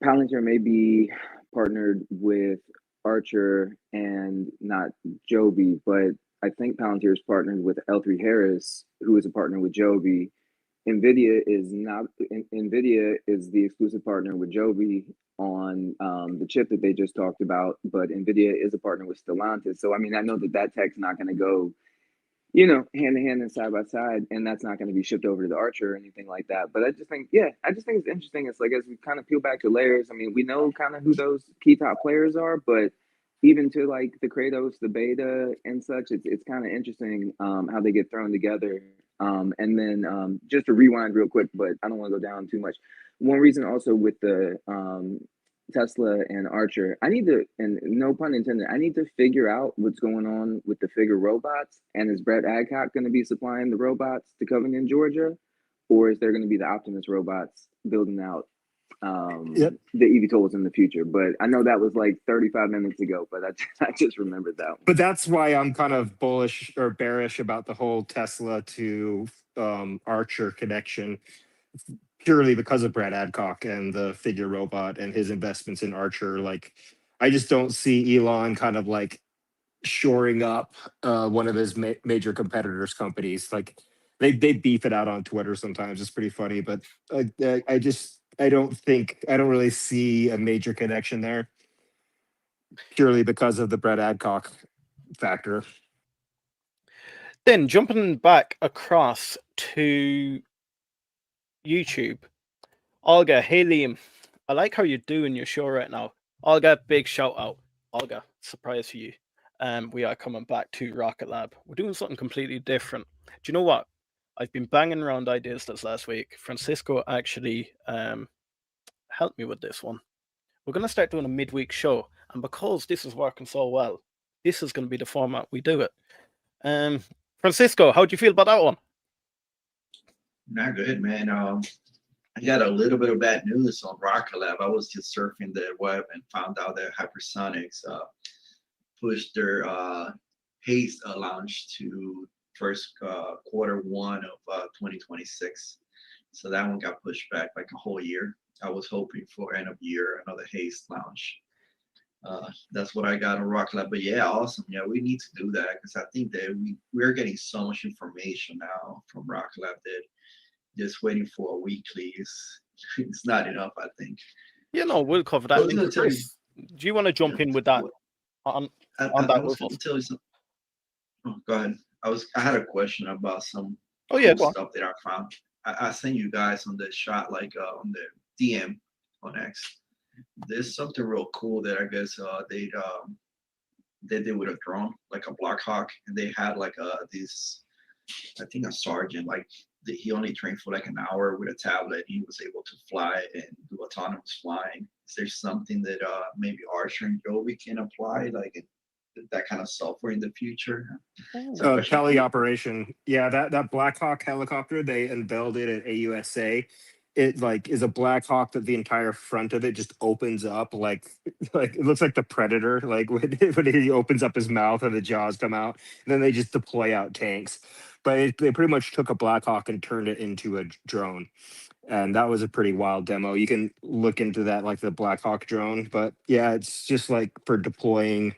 Palantir may be partnered with Archer and not Joby, but I think Palantir is partnered with L3Harris, who is a partner with Joby. NVIDIA is not. NVIDIA is the exclusive partner with Joby on the chip that they just talked about, but NVIDIA is a partner with Stellantis. So I mean, I know that tech's not going to go, hand in hand and side by side, and that's not going to be shipped over to the Archer or anything like that. But I just think it's interesting. It's like as we kind of peel back the layers. I mean, we know kind of who those key top players are, but even to like the Kratos, the Beta, and such, it's kind of interesting how they get thrown together. And then just to rewind real quick, but I don't want to go down too much. One reason also with the Tesla and Archer, I need to, and no pun intended, I need to figure out what's going on with the Figure robots. And is Brett Adcock going to be supplying the robots to Covington, Georgia? Or is there going to be the Optimus robots building out the eVTOLs in the future? But I know that was like 35 minutes ago, but I just remembered that one. But that's why I'm kind of bullish or bearish about the whole Tesla to Archer connection, purely because of Brad Adcock and the Figure robot and his investments in Archer. Like, I just don't see Elon kind of like shoring up one of his major competitors' companies. Like, they beef it out on Twitter sometimes. It's pretty funny, but I don't really see a major connection there, purely because of the Brett Adcock factor. Then jumping back across to YouTube, Olga, hey Liam, I like how you're doing your show right now. Olga, big shout out. Olga, surprise for you. We are coming back to Rocket Lab. We're doing something completely different. Do you know what? I've been banging around ideas this last week. Francisco actually helped me with this one. We're going to start doing a midweek show, and because this is working so well, this is going to be the format we do it. Francisco, how do you feel about that one? Not good, man. I got a little bit of bad news on Rocket Lab. I was just surfing the web and found out that Hypersonics pushed their haze launch to first quarter 1 of 2026. So that one got pushed back like a whole year. I was hoping for end of year another haze launch. That's what I got on Rocket Lab. But yeah, awesome. Yeah, we need to do that because I think that we're getting so much information now from Rocket Lab that just waiting for a weekly is it's not enough. I think. You know, we'll cover that. I was going to tell you. Chris, do you want to jump Yeah, in with that what- on I that was with going us? to tell you something. Oh, go ahead. I had a question about some Oh yeah, cool go on. stuff that I found. I sent you guys on the shot, like on the DM on X. There's something real cool that I guess they did with a drone, like a Black Hawk, and they had like this, I think a sergeant, like he only trained for like an hour with a tablet. He was able to fly and do autonomous flying. Is there something that maybe Archer and Joby can apply, like that kind of software in the future? It's a question for you. Teleoperation. Yeah, that Black Hawk helicopter, they unveiled it at AUSA. It like is a Black Hawk that the entire front of it just opens up like it looks like the Predator, like when he opens up his mouth and the jaws come out, and then they just deploy out tanks. But they pretty much took a Black Hawk and turned it into a drone. And that was a pretty wild demo. You can look into that, like the Black Hawk drone. But yeah, it's just like for deploying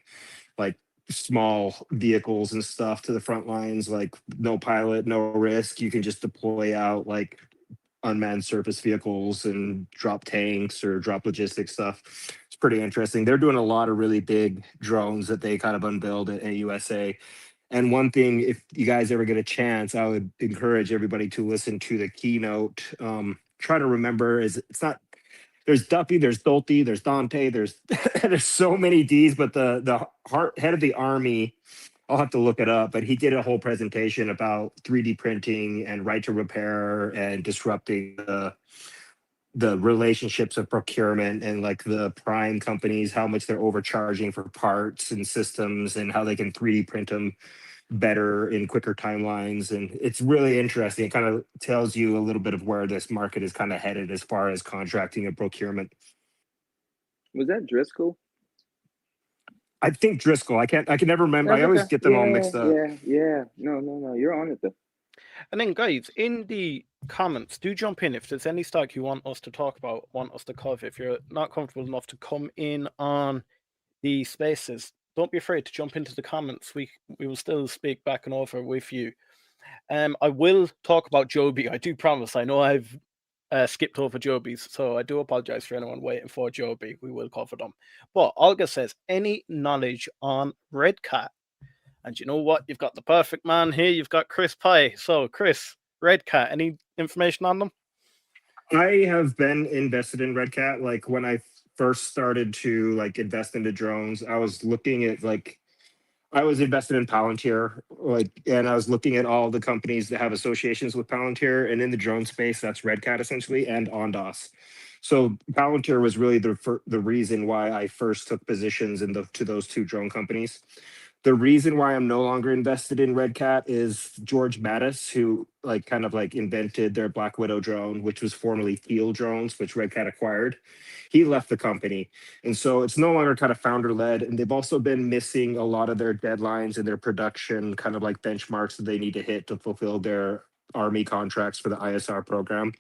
like small vehicles and stuff to the front lines, like no pilot, no risk. You can just deploy out like unmanned surface vehicles and drop tanks or drop logistics stuff. It's pretty interesting. They're doing a lot of really big drones that they kind of unveiled at AUSA. And one thing, if you guys ever get a chance, I would encourage everybody to listen to the keynote. Try to remember is it's not there's Duffy, there's Dolte, there's Dante, there's there's so many D's, but the head of the army, I'll have to look it up, but he did a whole presentation about 3D printing and right to repair and disrupting the relationships of procurement and like the prime companies, how much they're overcharging for parts and systems and how they can 3D print them better in quicker timelines. And it's really interesting. It kind of tells you a little bit of where this market is kind of headed as far as contracting and procurement. Was that Driscoll? I think Driscoll. I can never remember. That's I always okay. get them all mixed up. Yeah. No. You're on it though. And then, guys, in the comments, do jump in if there's any stock you want us to talk about, want us to cover. If you're not comfortable enough to come in on the spaces, don't be afraid to jump into the comments. We will still speak back and over with you. I will talk about Joby. I do promise. I know I've skipped over Joby's, so I do apologize for anyone waiting for Joby. We will cover them. But Olga says, any knowledge on Red Cat? And you know what? You've got the perfect man here. You've got Chris Pye. So, Chris, Red Cat, any information on them? I have been invested in Red Cat. Like when I first started to like invest into drones, I was looking at like I was invested in Palantir, like, and I was looking at all the companies that have associations with Palantir, and in the drone space, that's Red Cat essentially, and Ondas. So Palantir was really the reason why I first took positions in to those two drone companies. The reason why I'm no longer invested in Red Cat is George Mattis, who like kind of like invented their Black Widow drone, which was formerly Field Drones, which Red Cat acquired. He left the company. And so it's no longer kind of founder led. And they've also been missing a lot of their deadlines and their production kind of like benchmarks that they need to hit to fulfill their Army contracts for the ISR program.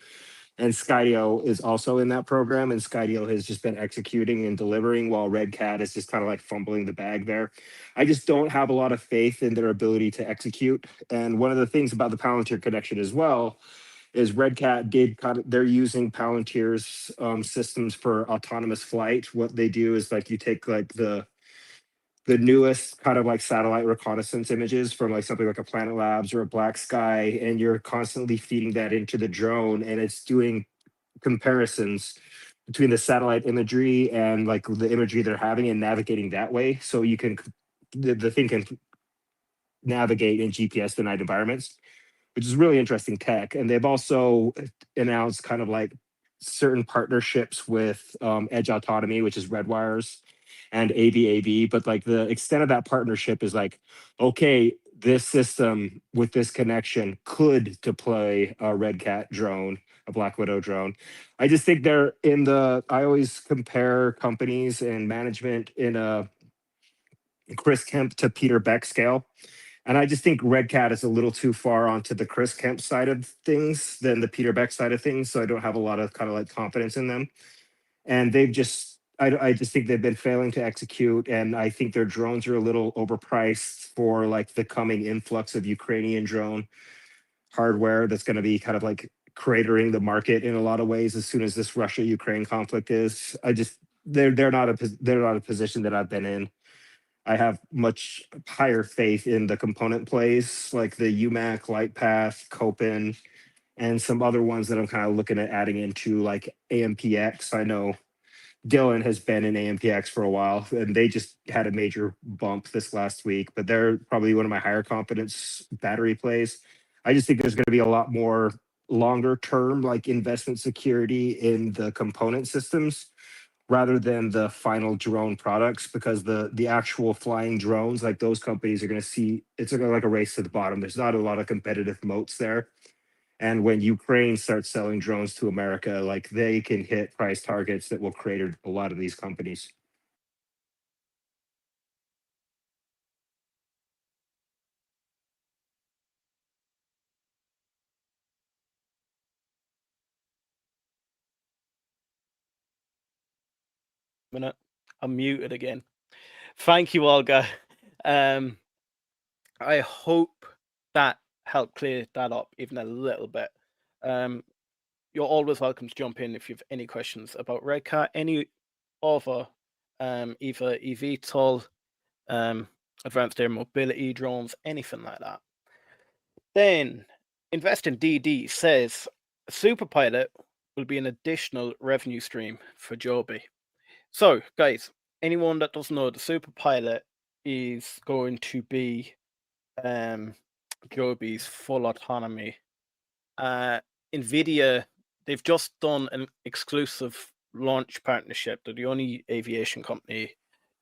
And Skydio is also in that program, and Skydio has just been executing and delivering while Red Cat is just kind of like fumbling the bag there. I just don't have a lot of faith in their ability to execute. And one of the things about the Palantir connection as well is Red Cat they're using Palantir's systems for autonomous flight. What they do is like you take like the newest kind of like satellite reconnaissance images from like something like a Planet Labs or a Black Sky, and you're constantly feeding that into the drone, and it's doing comparisons between the satellite imagery and like the imagery they're having and navigating that way. So you can the thing can navigate in GPS denied environments, which is really interesting tech. And they've also announced kind of like certain partnerships with Edge Autonomy, which is Redwire's, and AVAV. But like the extent of that partnership is like, okay, this system with this connection could deploy a Red Cat drone a Black Widow drone. I just think they're in the. I always compare companies and management in a Chris Kemp to Peter Beck scale. And I just think Red Cat is a little too far onto the Chris Kemp side of things than the Peter Beck side of things. So I don't have a lot of kind of like confidence in them. And they've just, I just think they've been failing to execute. And I think their drones are a little overpriced for like the coming influx of Ukrainian drone hardware that's going to be kind of like cratering the market in a lot of ways as soon as this Russia-Ukraine conflict is. They're not a position that I've been in. I have much higher faith in the component plays like the UMAC, LightPath, Copen, and some other ones that I'm kind of looking at adding into like AMPX. I know Dylan has been in AMPX for a while and they just had a major bump this last week, but they're probably one of my higher confidence battery plays. I just think there's going to be a lot more longer term like investment security in the component systems rather than the final drone products, because the actual flying drones, like those companies are going to see it's like a race to the bottom. There's not a lot of competitive moats there. And when Ukraine starts selling drones to America, like they can hit price targets that will create a lot of these companies. Minute, I'm muted again. Thank you, Olga. I hope that helped clear that up even a little bit. You're always welcome to jump in if you have any questions about Red Cat, any other either eVTOL, advanced air mobility drones, anything like that. Then Invest in DD says Superpilot will be an additional revenue stream for Joby. So, guys, anyone that doesn't know, the Superpilot is going to be Joby's full autonomy. NVIDIA, they've just done an exclusive launch partnership. They're the only aviation company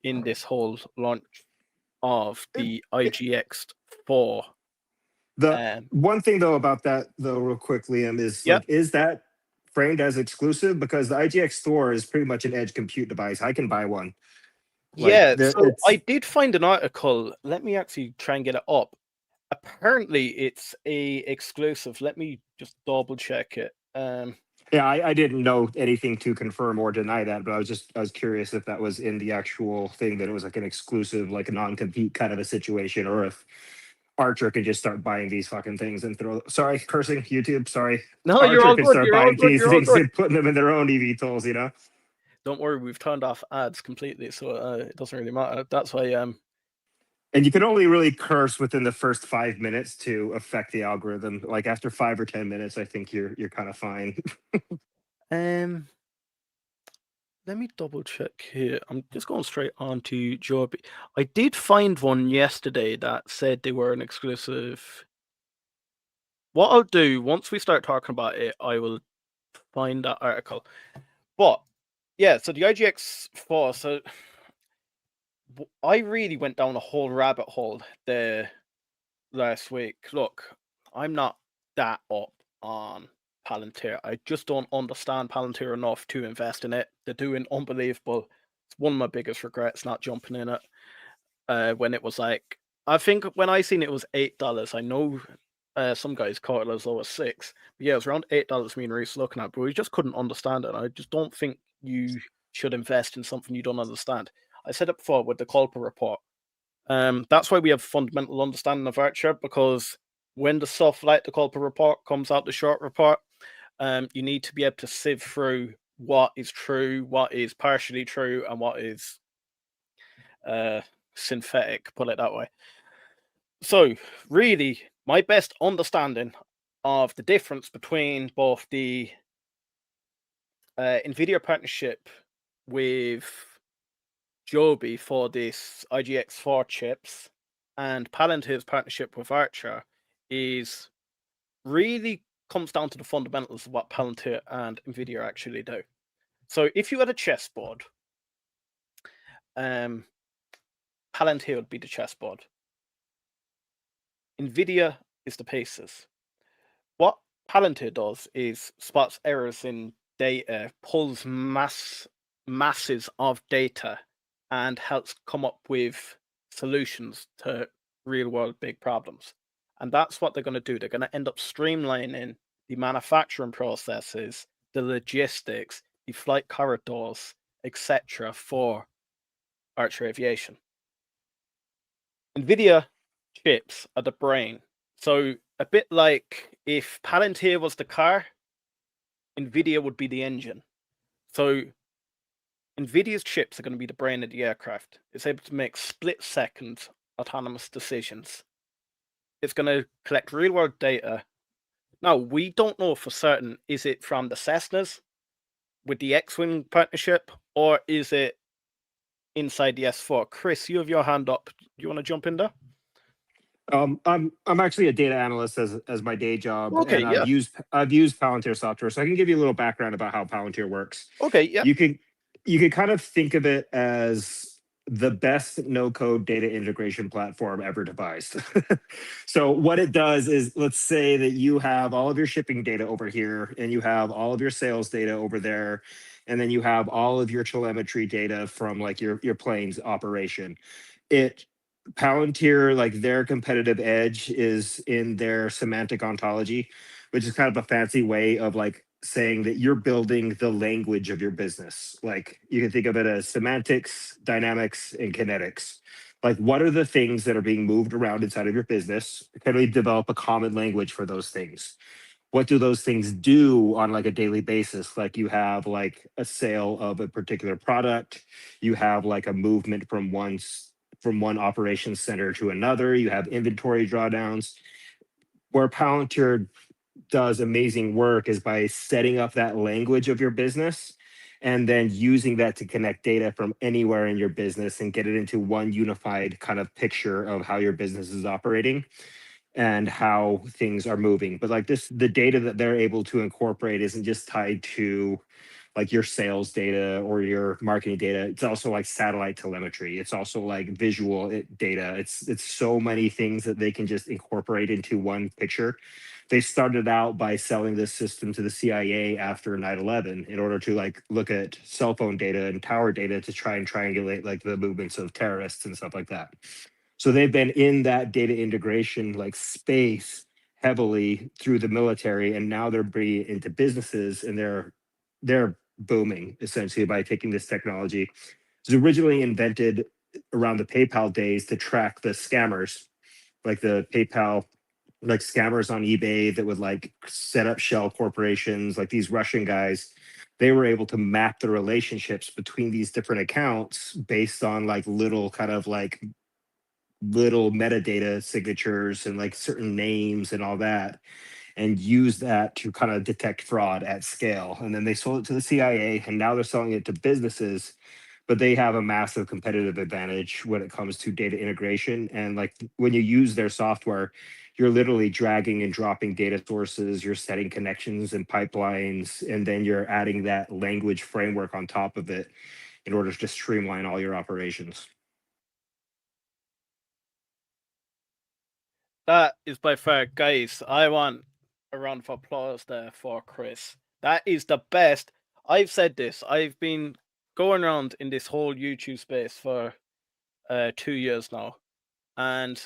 in this whole launch of the IGX4. The one thing though about that though, real quick, Liam, is Yep. like, is that framed as exclusive? Because the IGX store is pretty much an edge compute device. I can buy one. Like, Yeah, so it's I did find an article. Let me actually try and get it up. Apparently, it's a exclusive. Let me just double check it. yeah, I didn't know anything to confirm or deny that, but I was curious if that was in the actual thing, that it was like an exclusive, like a non-compete kind of a situation, or if Archer could just start buying these fucking things and sorry, cursing YouTube, sorry. No, you're Archer all can good. start You're all buying good. these You're all things good. and putting them in their own eVTOLs, you know? Don't worry, we've turned off ads completely, so it doesn't really matter. That's why And you can only really curse within the first 5 minutes to affect the algorithm. Like after 5 or 10 minutes, I think you're kind of fine. let me double check here. I'm just going straight on to Joby. I did find one yesterday that said they were an exclusive. What I'll do once we start talking about it, I will find that article. But yeah, so the IGX4. So I really went down a whole rabbit hole there last week. Look, I'm not that up on Palantir. I just don't understand Palantir enough to invest in it. They're doing unbelievable. It's one of my biggest regrets not jumping in it. When it was like, I think when I seen it was $8. I know some guys caught it as low as $6. But yeah, it was around $8. Me and Reese looking at, but we just couldn't understand it. I just don't think you should invest in something you don't understand. I said it before with the Culper report. That's why we have fundamental understanding of ACHR, because when the stuff like the Culper report comes out, the short report, you need to be able to sieve through what is true, what is partially true, and what is synthetic, put it that way. So, really, my best understanding of the difference between both the NVIDIA partnership with Joby for this IGX4 chips and Palantir's partnership with ACHR is really comes down to the fundamentals of what Palantir and NVIDIA actually do. So if you had a chessboard, Palantir would be the chessboard. NVIDIA is the pieces. What Palantir does is spots errors in data, pulls masses of data, and helps come up with solutions to real world big problems. And that's what they're going to do. They're going to end up streamlining the manufacturing processes, the logistics, the flight corridors, etc. for ACHR Aviation. NVIDIA chips are the brain. So a bit like if Palantir was the car, NVIDIA would be the engine. So NVIDIA's chips are going to be the brain of the aircraft. It's able to make split-second autonomous decisions. It's going to collect real-world data. Now, we don't know for certain, is it from the Cessnas with the X-Wing partnership, or is it inside the S4? Chris, you have your hand up. Do you want to jump in there? I'm actually a data analyst as my day job, Okay, and yeah. I've used Palantir software, so I can give you a little background about how Palantir works. Okay, yeah. You could kind of think of it as the best no-code data integration platform ever devised. So what it does is, let's say that you have all of your shipping data over here, and you have all of your sales data over there, and then you have all of your telemetry data from like your plane's operation. Palantir, like their competitive edge is in their semantic ontology, which is kind of a fancy way of like saying that you're building the language of your business. Like you can think of it as semantics, dynamics, and kinetics. Like what are the things that are being moved around inside of your business? Can we develop a common language for those things? What do those things do on like a daily basis? Like you have like a sale of a particular product, you have like a movement from one operations center to another, you have inventory drawdowns. Where Palantir does amazing work is by setting up that language of your business and then using that to connect data from anywhere in your business and get it into one unified kind of picture of how your business is operating and how things are moving. But like the data that they're able to incorporate isn't just tied to like your sales data or your marketing data. It's also like satellite telemetry. It's also like visual data. It's so many things that they can just incorporate into one picture. They started out by selling this system to the CIA after 9/11 in order to like look at cell phone data and tower data to try and triangulate like the movements of terrorists and stuff like that. So they've been in that data integration like space heavily through the military, and now they're bringing it into businesses, and they're booming essentially by taking this technology. It was originally invented around the PayPal days to track the scammers, like the PayPal like scammers on eBay that would like set up shell corporations, like these Russian guys. They were able to map the relationships between these different accounts based on like little metadata signatures and like certain names and all that, and use that to kind of detect fraud at scale. And then they sold it to the CIA, and now they're selling it to businesses, but they have a massive competitive advantage when it comes to data integration. And like when you use their software, you're literally dragging and dropping data sources, you're setting connections and pipelines, and then you're adding that language framework on top of it in order to streamline all your operations. That is by far, guys. I want a round of applause there for Chris. That is the best. I've said this. I've been going around in this whole YouTube space for 2 years now, and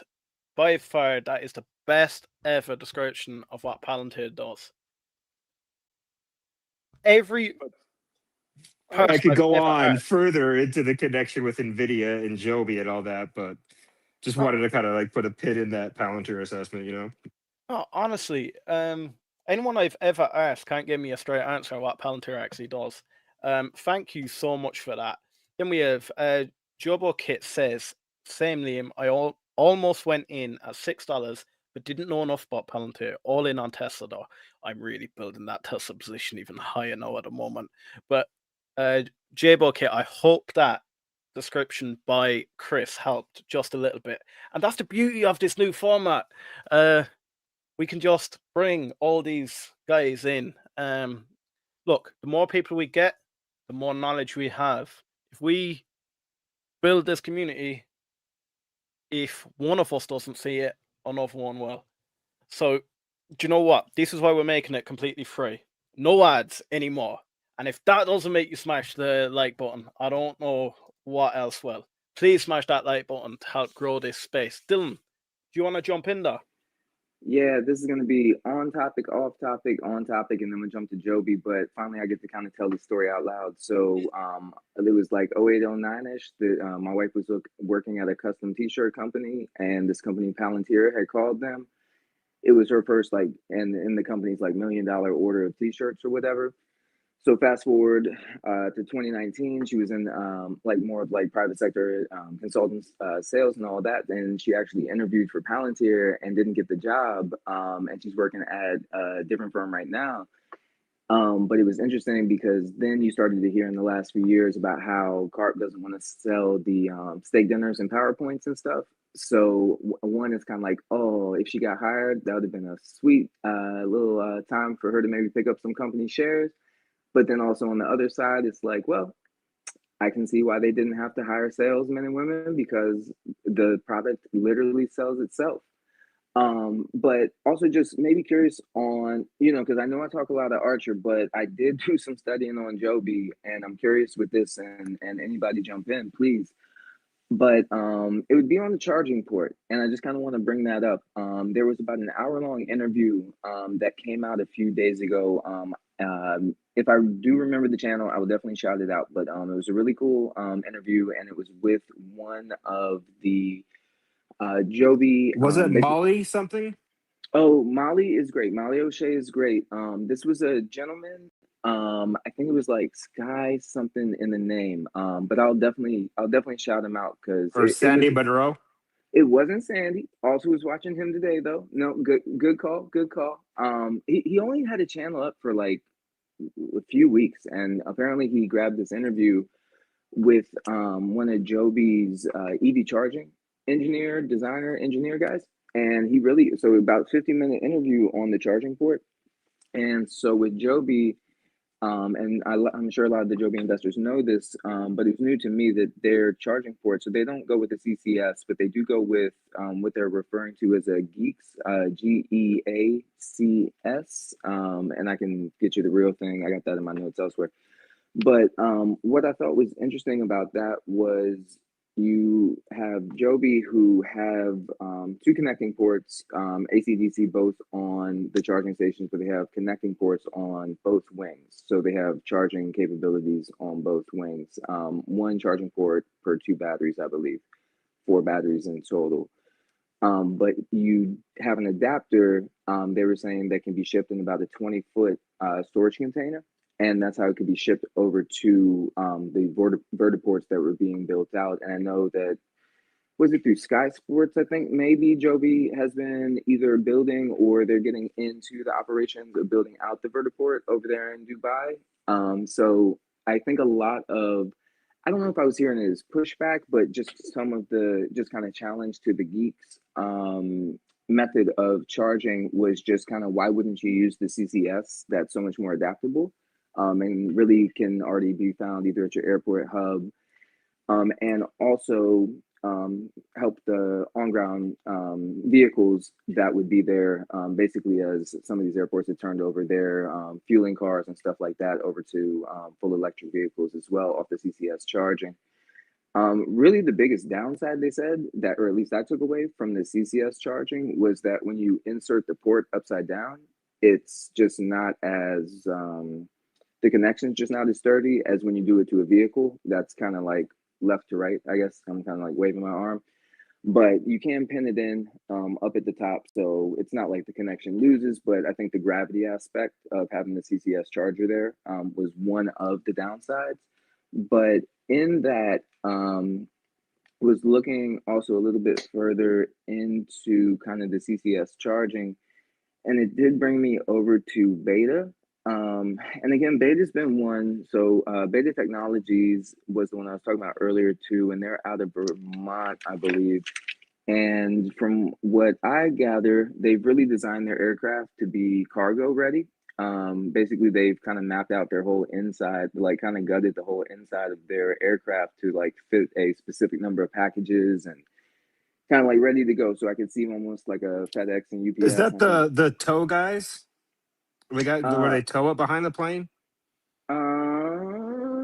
by far that is the best ever description of what Palantir does. Every I could I've go ever on asked, further into the connection with NVIDIA and Joby and all that, but just wanted to kind of like put a pin in that Palantir assessment, you know? oh, honestly, anyone I've ever asked can't give me a straight answer on what Palantir actually does. Thank you so much for that. Then we have Jobo Kit says, same name. I almost went in at $6, but didn't know enough about Palantir. All in on Tesla though. I'm really building that Tesla position even higher now at the moment. But Jobo Kit, I hope that description by Chris helped just a little bit. And that's the beauty of this new format. We can just bring all these guys in. Look, the more people we get, the more knowledge we have. If we build this community, if one of us doesn't see it, another one will. So Do you know what? This is why we're making it completely free. No ads anymore. And if that doesn't make you smash the like button, I don't know what else will. Please smash that like button to help grow this space. Dylan, do you want to jump in there? Yeah, this is going to be on topic, off topic, on topic, and then we'll jump to Joby. But finally, I get to kind of tell the story out loud. So it was like 08, 09-ish. My wife was working at a custom T-shirt company, and this company, Palantir, had called them. It was her first, like, and in the company's like $1 million order of T-shirts or whatever. So fast forward to 2019, she was in like more of like private sector consultants, sales and all that. And she actually interviewed for Palantir and didn't get the job. And she's working at a different firm right now. But it was interesting because then you started to hear in the last few years about how CARP doesn't want to sell the steak dinners and PowerPoints and stuff. So one is kind of like, oh, if she got hired, that would have been a sweet little time for her to maybe pick up some company shares. But then also on the other side, it's like, well, I can see why they didn't have to hire salesmen and women because the product literally sells itself. But also just maybe curious on, because I know I talk a lot of Archer, but I did do some studying on Joby, and I'm curious with this, and anybody jump in, please. But it would be on the charging port, and I just kind of want to bring that up. There was about an hour-long interview that came out a few days ago. If I do remember the channel, I will definitely shout it out. But it was a really cool interview, and it was with one of the Joby. Was it Molly something? Oh, Molly is great. Molly O'Shea is great. This was a gentleman. I think it was like Sky something in the name. But I'll definitely shout him out because Or Sandy Monroe? It wasn't Sandy. Also was watching him today though. No, good call. He only had a channel up for like a few weeks, and apparently he grabbed this interview with one of Joby's EV charging engineer guys. And he really, so about 50-minute interview on the charging port. And so with Joby, and I'm sure a lot of the Joby investors know this, but it's new to me that their charging port, so they don't go with the CCS, but they do go with what they're referring to as a GEACS, GEACS, and I can get you the real thing. I got that in my notes elsewhere. But what I thought was interesting about that was you have Joby who have two connecting ports, AC/DC, both on the charging stations, but they have connecting ports on both wings. So they have charging capabilities on both wings. One charging port per two batteries, I believe, 4 batteries in total. But you have an adapter, they were saying, that can be shipped in about a 20-foot storage container. And that's how it could be shipped over to the vertiports that were being built out. And I know that, was it through Sky Sports? I think maybe Joby has been either building or they're getting into the operations of building out the vertiport over there in Dubai. So I think a lot of, I don't know if I was hearing it as pushback, but just some of the just kind of challenge to the geeks method of charging was just kind of, why wouldn't you use the CCS that's so much more adaptable and really can already be found either at your airport hub and also help the on-ground vehicles that would be there basically as some of these airports have turned over their fueling cars and stuff like that over to full electric vehicles as well off the CCS charging. Really the biggest downside, they said, that, or at least I took away from the CCS charging, was that when you insert the port upside down, it's just not as, the connection's just not as sturdy as when you do it to a vehicle. That's kind of like left to right, I guess. I'm kind of like waving my arm. But you can pin it in up at the top, so it's not like the connection loses, but I think the gravity aspect of having the CCS charger there was one of the downsides. But in that, was looking also a little bit further into kind of the CCS charging, and it did bring me over to Beta. And again, Beta's been one. So Beta Technologies was the one I was talking about earlier too, and they're out of Vermont, I believe. And from what I gather, they've really designed their aircraft to be cargo ready. Basically, they've kind of mapped out their whole inside, like kind of gutted the whole inside of their aircraft to like fit a specific number of packages and kind of like ready to go, so I could see them almost like a FedEx and UPS. Is that the tow guys? They got where they tow it behind the plane?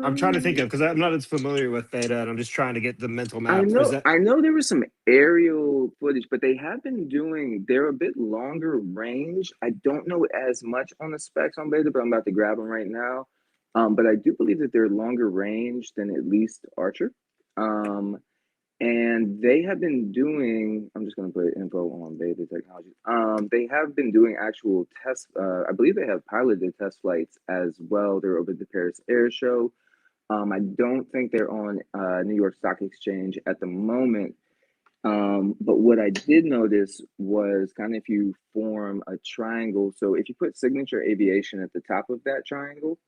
I'm trying to think of, because I'm not as familiar with Beta, and I'm just trying to get the mental map. I know there was some aerial footage, but they have been doing. They're a bit longer range. I don't know as much on the specs on Beta, but I'm about to grab them right now. But I do believe that they're longer range than at least Archer. And they have been doing. I'm just going to put info on Beta Technologies. They have been doing actual tests. I believe they have piloted test flights as well. They're over at the Paris Air Show. I don't think they're on New York Stock Exchange at the moment. But what I did notice was kind of if you form a triangle, so if you put Signature Aviation at the top of that triangle,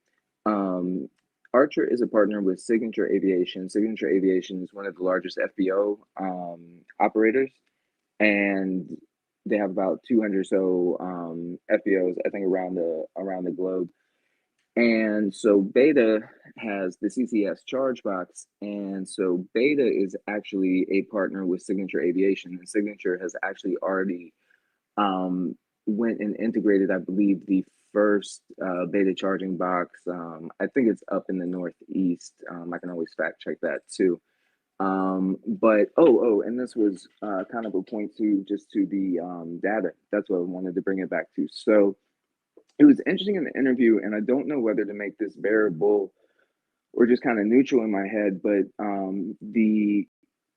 Archer is a partner with Signature Aviation. Signature Aviation is one of the largest FBO operators, and they have about 200 or so FBOs, I think, around the globe. And so Beta has the CCS charge box. And so Beta is actually a partner with Signature Aviation. And Signature has actually already went and integrated, I believe, the first Beta charging box. I think it's up in the Northeast. I can always fact check that too. But and this was kind of a point to the data. That's what I wanted to bring it back to. So it was interesting in the interview, and I don't know whether to make this variable or just kind of neutral in my head, but the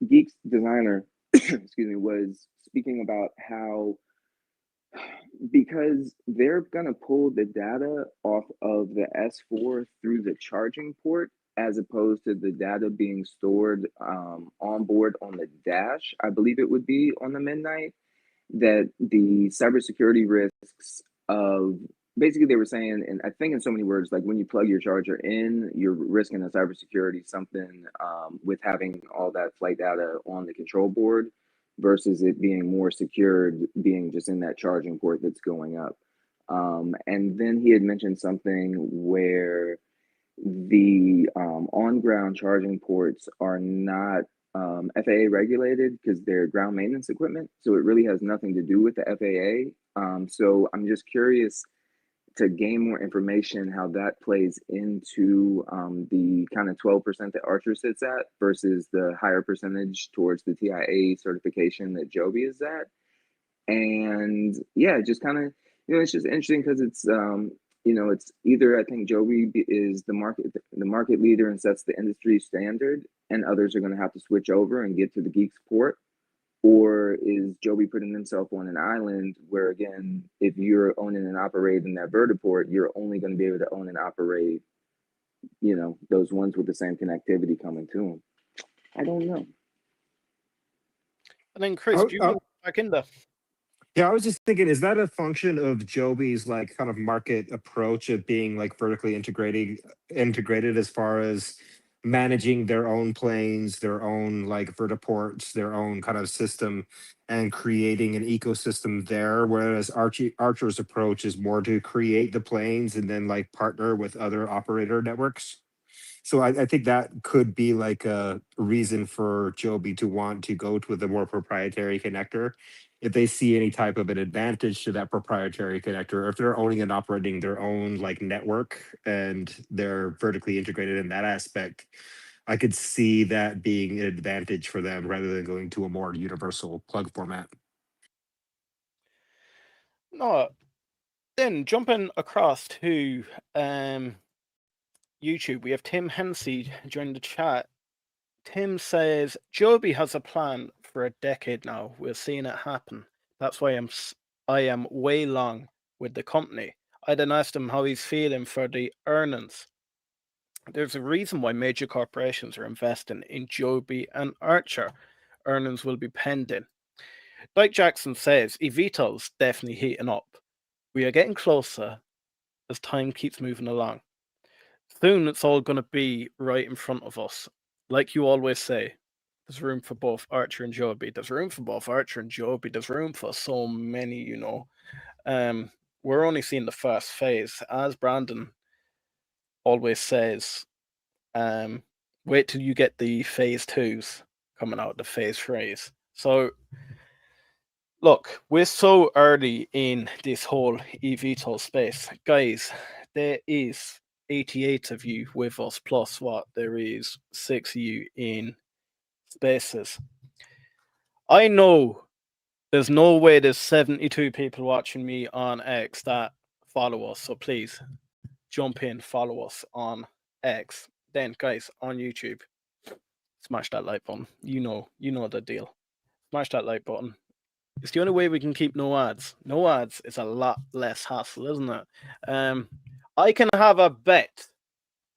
Geeks designer, excuse me, was speaking about how because they're going to pull the data off of the S4 through the charging port, as opposed to the data being stored on board on the dash, I believe it would be on the Midnight, that the cybersecurity risks of basically they were saying, and I think in so many words, like when you plug your charger in, you're risking a cybersecurity something with having all that flight data on the control board versus it being more secured, being just in that charging port that's going up. And then he had mentioned something where the on-ground charging ports are not FAA regulated because they're ground maintenance equipment. So it really has nothing to do with the FAA. So I'm just curious to gain more information how that plays into the kind of 12% that Archer sits at versus the higher percentage towards the TIA certification that Joby is at. And yeah, just kind of, it's just interesting because it's, it's either I think Joby is the market leader and sets the industry standard, and others are going to have to switch over and get to the Geeks port, or is Joby putting himself on an island where, again, if you're owning and operating that vertiport, you're only going to be able to own and operate, those ones with the same connectivity coming to them. I don't know. And then Chris, do you want back in there? Yeah, I was just thinking, is that a function of Joby's like kind of market approach of being like vertically integrated as far as managing their own planes, their own like vertiports, their own kind of system, and creating an ecosystem there, whereas Archer's approach is more to create the planes and then like partner with other operator networks? So I think that could be like a reason for Joby to want to go with a more proprietary connector. If they see any type of an advantage to that proprietary connector, or if they're owning and operating their own like network and they're vertically integrated in that aspect, I could see that being an advantage for them rather than going to a more universal plug format. No, then jumping across to YouTube, we have Tim Hensey joined the chat. Tim says, Joby has a plan for a decade now. We're seeing it happen. That's why I am way long with the company. I then asked him how he's feeling for the earnings. There's a reason why major corporations are investing in Joby and Archer. Earnings will be pending. Like Jackson says, eVTOL's definitely heating up. We are getting closer as time keeps moving along. Soon it's all going to be right in front of us. Like you always say, there's room for both Archer and Joby. There's room for both Archer and Joby. There's room for so many, We're only seeing the first phase. As Brandon always says, wait till you get the phase 2s coming out, the phase 3s. So, look, we're so early in this whole eVTOL space. Guys, there is 88 of you with us, plus what? There is 6 of you in spaces. I know there's no way there's 72 people watching me on X that follow us. So please jump in, follow us on X. Then, guys, on YouTube, smash that like button. You know the deal. Smash that like button. It's the only way we can keep no ads. No ads is a lot less hassle, isn't it? I can have a bet.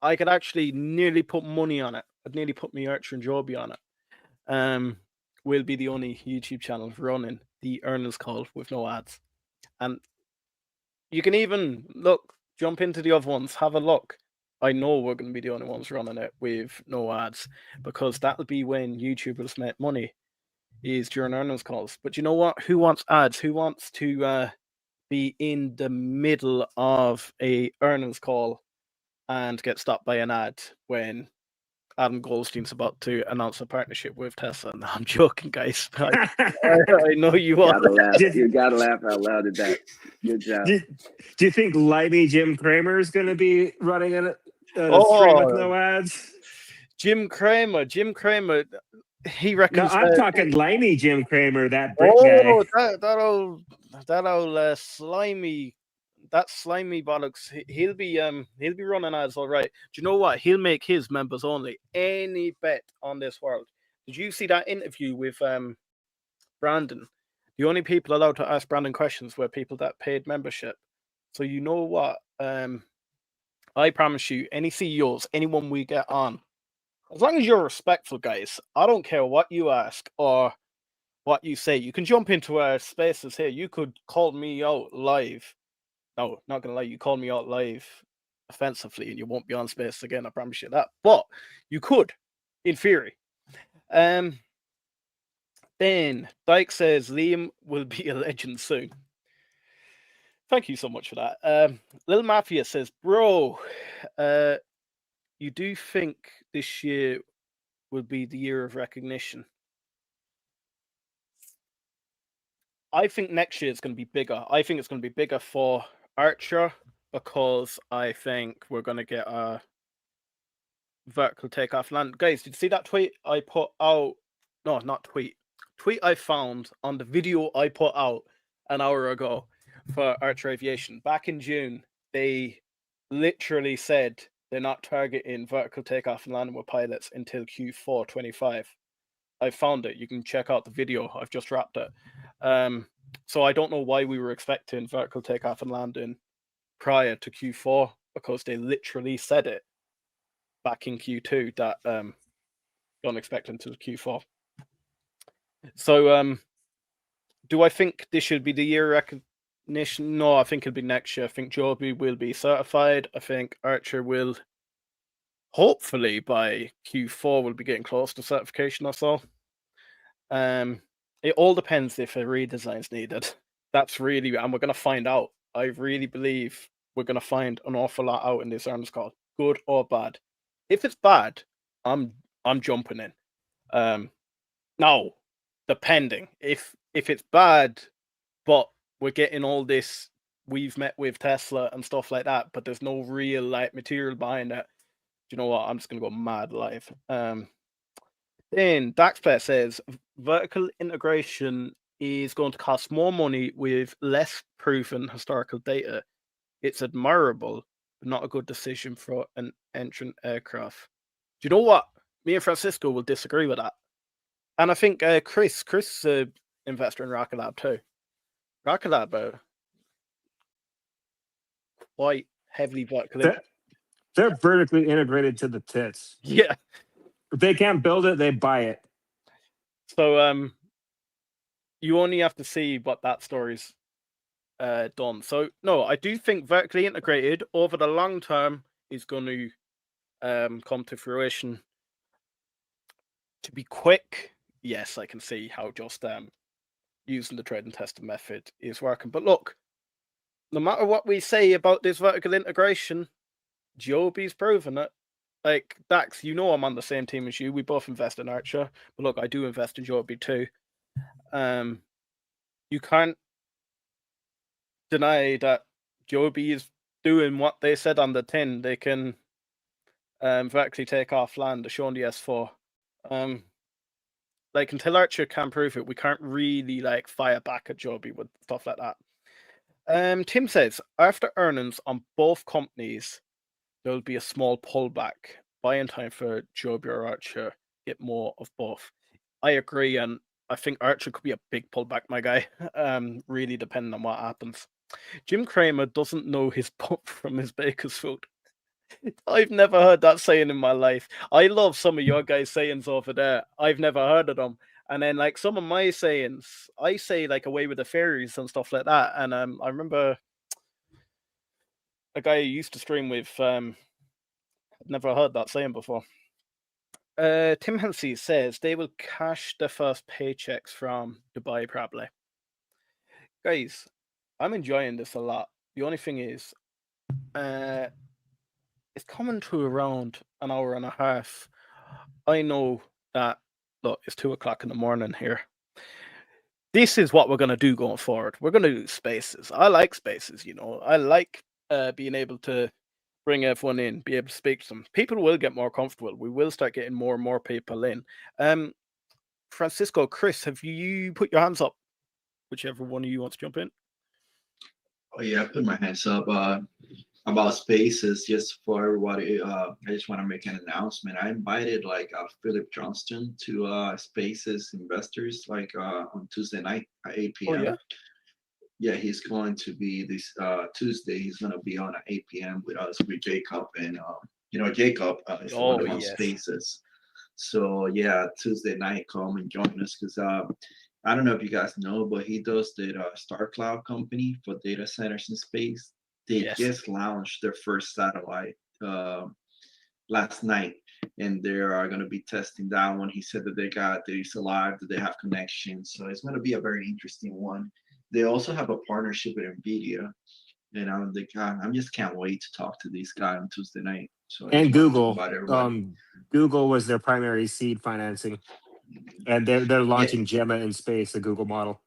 I could actually nearly put money on it. I'd nearly put me ACHR and Joby on it. We'll be the only YouTube channel running the earnings call with no ads. And you can even jump into the other ones, have a look. I know we're going to be the only ones running it with no ads, because that'll be when YouTubers make money, is during earnings calls. But you know what? Who wants ads? Who wants to be in the middle of a earnings call and get stopped by an ad when Adam Goldstein's about to announce a partnership with Tesla? No, I'm joking, guys. I know you are. You gotta laugh out loud at that. Good job. Do you think limey Jim Cramer is going to be running a stream with no ads? Jim Cramer, he reckons. No, I'm talking limey Jim Cramer, that Brit guy. That old slimy, that slimy bollocks. He'll be running ads, all right. Do you know what? He'll make his members only. Any bet on this world. Did you see that interview with Brandon? The only people allowed to ask Brandon questions were people that paid membership. So you know what? I promise you, any CEOs, anyone we get on, as long as you're respectful, guys, I don't care what you ask or what you say. You can jump into our spaces here. You could call me out live. No, not gonna lie, you call me out live offensively and you won't be on space again, I promise you that. But you could, in theory. Then Dyke says Liam will be a legend soon. Thank you so much for that. Lil Mafia says, bro, you do think this year will be the year of recognition? I think next year is going to be bigger. I think it's going to be bigger for ACHR, because I think we're going to get a vertical takeoff land. Guys, did you see that tweet I put out? No, not tweet. Tweet I found on the video I put out an hour ago for ACHR Aviation. Back in June, they literally said they're not targeting vertical takeoff and landing with pilots until Q4 25. I found it. You can check out the video. I've just wrapped it. So I don't know why we were expecting vertical takeoff and landing prior to Q4, because they literally said it back in Q2 that don't expect until Q4. So do I think this should be the year recognition? No, I think it'll be next year. I think Joby will be certified. I think ACHR will, hopefully by Q4, will be getting close to certification or so. It all depends if a redesign is needed. That's really, and we're going to find out. I really believe we're going to find an awful lot out in this earnings call, good or bad. If it's bad, I'm jumping in. Now, depending. If it's bad, but we're getting all this, we've met with Tesla and stuff like that, but there's no real material behind it, do you know what? I'm just going to go mad live. Then Daxplayer says vertical integration is going to cost more money with less proven historical data. It's admirable, but not a good decision for an entrant aircraft. Do you know what? Me and Francisco will disagree with that. And I think Chris is an investor in Rocket Lab too. Rocket Lab are quite heavily vertical. They're vertically integrated to the tits. Yeah. If they can't build it, they buy it. So you only have to see what that story's done. So no, I do think vertically integrated over the long term is going to come to fruition. To be quick, yes, I can see how just using the trade and testing method is working. But look, no matter what we say about this vertical integration, Joby's proven it. Like, Dax, you know I'm on the same team as you. We both invest in ACHR. But look, I do invest in Joby too. you can't deny that Joby is doing what they said on the tin. They can vertically take off land, shown the S4. Like until Archer can prove it, we can't really like fire back at Joby with stuff like that. Tim says after earnings on both companies, there will be a small pullback. Buying time for Joby or Archer, get more of both. I agree, and I think Archer could be a big pullback, my guy. Really depending on what happens. Jim Cramer doesn't know his pup from his baker's food. I've never heard that saying in my life. I love some of your guys' sayings over there. I've never heard of them. And then like some of my sayings, I say like away with the fairies and stuff like that. And I remember a guy who used to stream with never heard that saying before. Tim Hensey says they will cash their first paychecks from Dubai probably. Guys, I'm enjoying this a lot. The only thing is, it's coming to around an hour and a half. I know that, look, it's 2:00 in the morning here. This is what we're going to do going forward. We're going to do spaces. I like spaces, you know. I like being able to bring everyone in, be able to speak to them. People will get more comfortable. We will start getting more and more people in. Francisco, Chris, have you put your hands up? Whichever one of you wants to jump in. Oh yeah, I put my hands up. About spaces, just for everybody. I just want to make an announcement. I invited like Philip Johnston to Spaces Investors like on Tuesday night at 8 p.m. Oh yeah. Yeah, he's going to be this Tuesday. He's going to be on at 8 p.m. with us with Jacob and Jacob is the one on yes. Spaces. So yeah, Tuesday night, come and join us because I don't know if you guys know, but he does the Star Cloud company for data centers in space. They Yes. just launched their first satellite last night, and they are going to be testing that one. He said that it's alive, that they have connections, so it's going to be a very interesting one. They also have a partnership with NVIDIA, and I'm just can't wait to talk to this guy on Tuesday night. So I And just wanted to Google. invite everybody. Google was their primary seed financing, and they're launching Gemma in space, the Google model.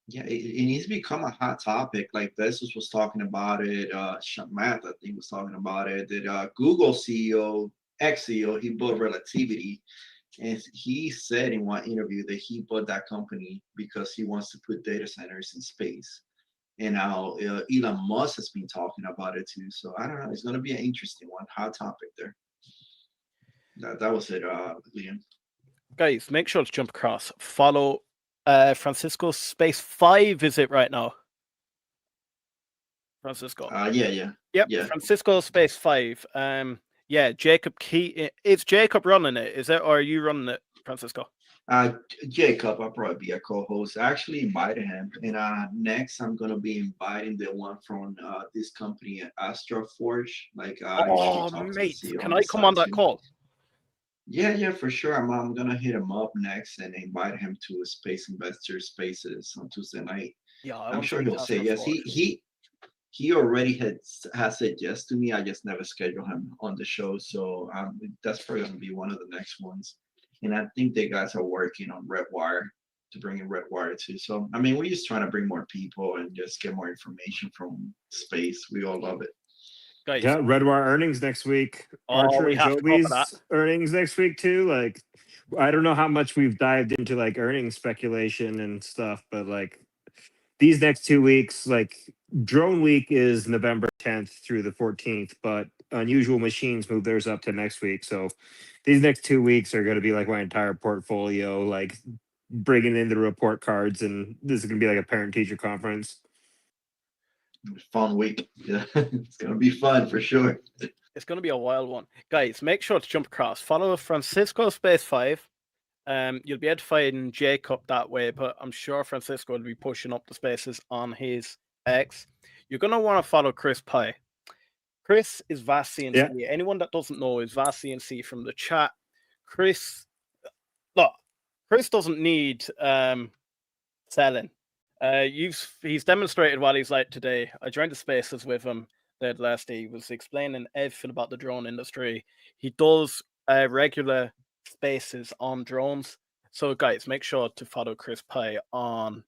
Yeah, it needs to become a hot topic. Like Bezos was talking about it. Matt, I think, was talking about it. That Google CEO, ex-CEO, he bought Relativity, and he said in one interview that he bought that company because he wants to put data centers in space. And now Elon Musk has been talking about it too. So I don't know. It's going to be an interesting one. Hot topic there. That was it, Liam. Guys, make sure to jump across. Follow Francisco Space 5, is it right now? Francisco. Yeah. Yep, Yeah. Francisco Space 5. Yeah, Jacob Key. It's Jacob running it, is it? Or are you running it, Francisco? Jacob, I'll probably be a co-host. I actually invited him, and next I'm gonna be inviting the one from this company, Astra Forge. Like, oh, mate, can I come on that call? Yeah, for sure. I'm gonna hit him up next and invite him to a Space Investor Spaces on Tuesday night. Yeah, I'm sure he'll say yes. He already has said yes to me. I just never scheduled him on the show, so that's probably gonna be one of the next ones. And I think the guys are working on Redwire to bring in Redwire too. So I mean, we're just trying to bring more people and just get more information from space. We all love it. Guys. Yeah, Redwire earnings next week. Archer and Joby's earnings next week too. Like, I don't know how much we've dived into like earnings speculation and stuff, but like these next 2 weeks, like Drone Week is November 10th through the 14th, but Unusual Machines move theirs up to next week. So these next 2 weeks are going to be like my entire portfolio, like bringing in the report cards, and this is going to be like a parent-teacher conference. Fun week. Yeah, it's going to be fun for sure. It's going to be a wild one. Guys, make sure to jump across. Follow Francisco Space 5. You'll be able to find Jacob that way, but I'm sure Francisco will be pushing up the spaces on his X. You're going to want to follow Chris Pye. Chris is Vast CNC. Yeah. Anyone that doesn't know is Vast CNC from the chat. Chris doesn't need selling. He's demonstrated what he's like today. I joined the spaces with him that last day. He was explaining everything about the drone industry. He does regular spaces on drones. So guys, make sure to follow Chris Pye on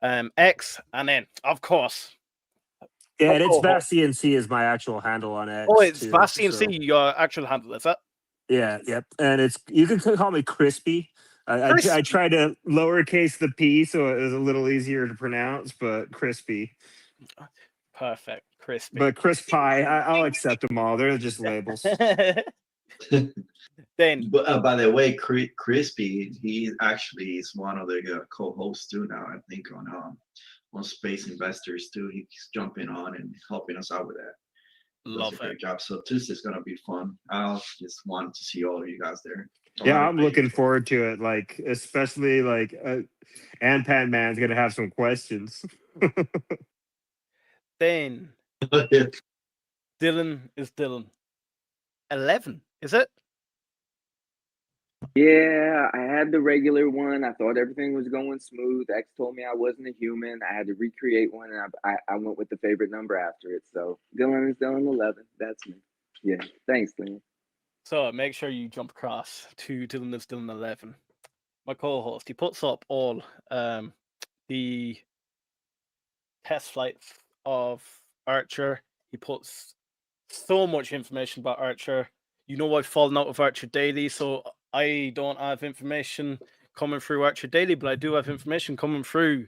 X, and then of course. Yeah, and it's Oh, VastCNC is my actual handle on X. oh, it's too, VastCNC, so- your actual handle, is that? Yeah, yep. And it's you can call me Crispy. I tried to lowercase the P so it was a little easier to pronounce, but Crispy. Perfect, Crispy. But Chris Pye, I'll accept them all. They're just labels. Then, But by the way, Crispy, he actually is one of the co-hosts too now. I think on Space Investors too. He's jumping on and helping us out with that. Does a love great it. job. So Tuesday's gonna be fun. I'll just want to see all of you guys there. Yeah, I'm looking forward to it. Like, especially like, Pan Man's gonna have some questions. Then Dylan is Dylan. 11, is it? Yeah, I had the regular one. I thought everything was going smooth. X told me I wasn't a human. I had to recreate one, and I went with the favorite number after it. So Dylan is Dylan 11. That's me. Yeah, thanks, Dylan. So make sure you jump across to Dylan is Dylan 11. My co-host, he puts up all the test flights of Archer. He puts so much information about Archer. You know, I've fallen out of Archer Daily, so I don't have information coming through Archer Daily, but I do have information coming through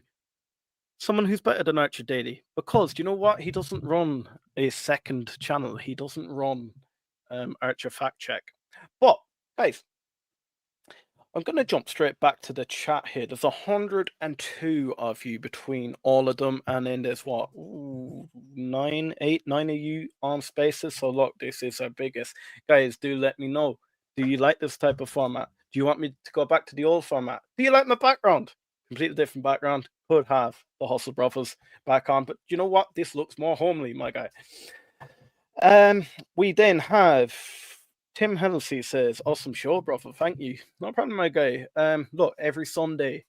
someone who's better than Archer Daily. Because, do you know what? He doesn't run a second channel. He doesn't run Archer Fact Check. But, guys, I'm going to jump straight back to the chat here. There's 102 of you between all of them, and then there's what, 9 of you on Spaces. So look, this is our biggest. Guys, do let me know. Do you like this type of format? Do you want me to go back to the old format? Do you like my background? Completely different background. Could have the Hustle Brothers back on, but you know what? This looks more homely, my guy. We then have Tim Hennessy says, awesome show, brother. Thank you. No problem, my guy. Look, every Sunday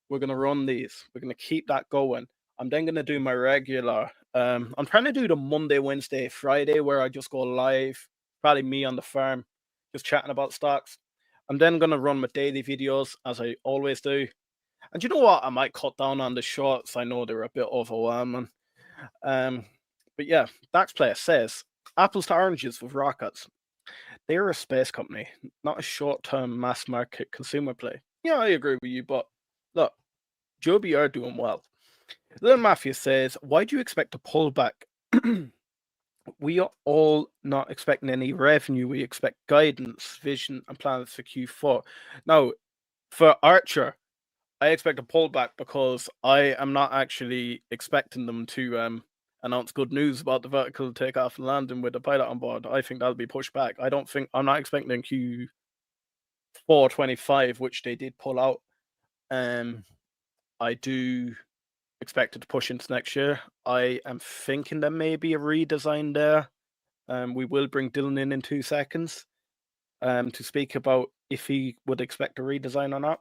we're gonna run these. We're gonna keep that going. I'm then gonna do my regular. I'm trying to do the Monday, Wednesday, Friday where I just go live. Probably me on the farm, just chatting about stocks. I'm then gonna run my daily videos as I always do. And you know what? I might cut down on the shorts. I know they're a bit overwhelming. But yeah, Dax Player says, apples to oranges with rockets. They're a space company, not a short-term mass market consumer play. Yeah, I agree with you, but look, Joby are doing well. Little Mafia says, why do you expect a pullback? We are all not expecting any revenue. We expect guidance, vision, and plans for Q4. Now, for Archer, I expect a pullback because I am not actually expecting them to announce good news about the vertical takeoff and landing with the pilot on board. I think that'll be pushed back. I'm not expecting Q4 25, which they did pull out. I do expect it to push into next year. I am thinking there may be a redesign there. We will bring Dylan in 2 seconds to speak about if he would expect a redesign or not.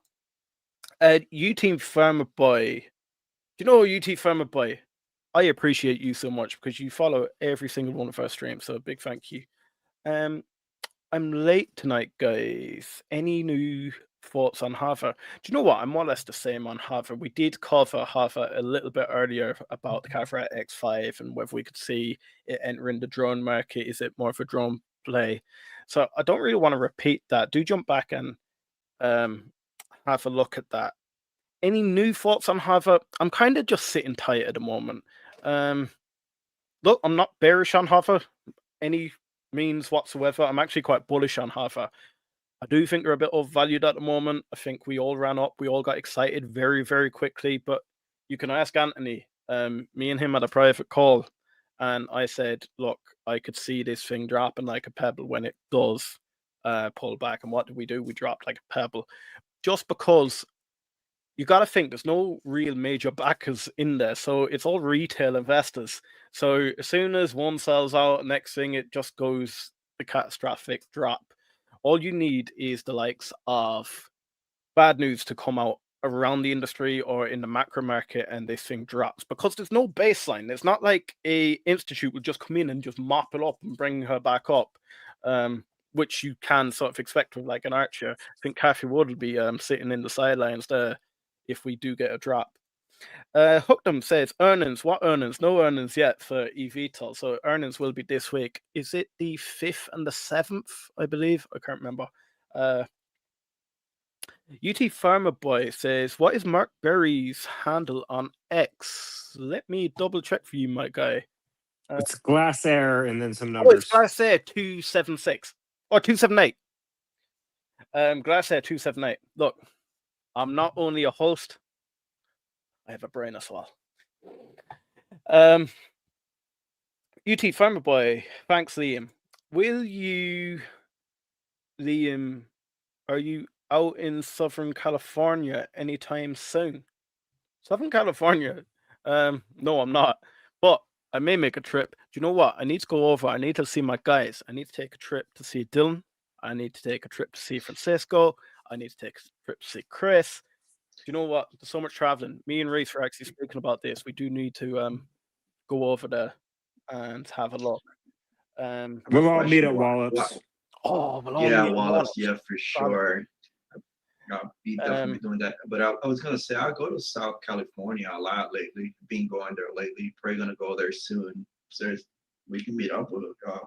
UT Farmer Boy. Do you know UT Farmer Boy? I appreciate you so much because you follow every single one of our streams, so a big thank you. I'm late tonight, guys. Any new thoughts on Hover? Do you know what? I'm more or less the same on Hover. We did cover Hover a little bit earlier about the Caverat X5 and whether we could see it entering the drone market. Is it more of a drone play? So I don't really want to repeat that. Do jump back and have a look at that. Any new thoughts on Hover? I'm kind of just sitting tight at the moment. Look, I'm not bearish on Hover any means whatsoever. I'm actually quite bullish on Hover. I do think they're a bit overvalued at the moment. I think we all ran up. We all got excited very, very quickly. But you can ask Anthony. Me and him had a private call. And I said, look, I could see this thing dropping like a pebble when it does pull back. And what did we do? We dropped like a pebble. Just because you got to think there's no real major backers in there. So it's all retail investors. So as soon as one sells out, next thing it just goes the catastrophic drop. All you need is the likes of bad news to come out around the industry or in the macro market and this thing drops because there's no baseline. It's not like a institute will just come in and just mop it up and bring her back up. which you can sort of expect with like an Archer. I think Kathy Wood will be sitting in the sidelines there if we do get a drop. Hookdom says earnings. What earnings? No earnings yet for eVTOL. So earnings will be this week. Is it the 5th and the 7th? I believe. I can't remember. UT Farmer Boy says, "What is Mark Berry's handle on X?" Let me double check for you, my guy. It's Glass Air and then some Oh, numbers. it's Glass Air 276 or 278. Glass Air 278. Look, I'm not only a host, I have a brain as well. UT Farmer Boy, thanks, Liam. Will you, Liam, are you out in Southern California anytime soon? Southern California? No, I'm not. But I may make a trip. Do you know what? I need to go over. I need to see my guys. I need to take a trip to see Dylan. I need to take a trip to see Francisco. I need to take a trip to see Chris. Do you know what? There's so much traveling. Me and Reese were actually speaking about this. We do need to go over there and have a look. We'll all meet at Wallops. Oh, we'll all Yeah, meet at Wallace. Yeah, for sure. I'll be Um, definitely doing that. But I was gonna say I go to South California a lot lately. Been going there lately. Probably gonna go there soon. So we can meet up with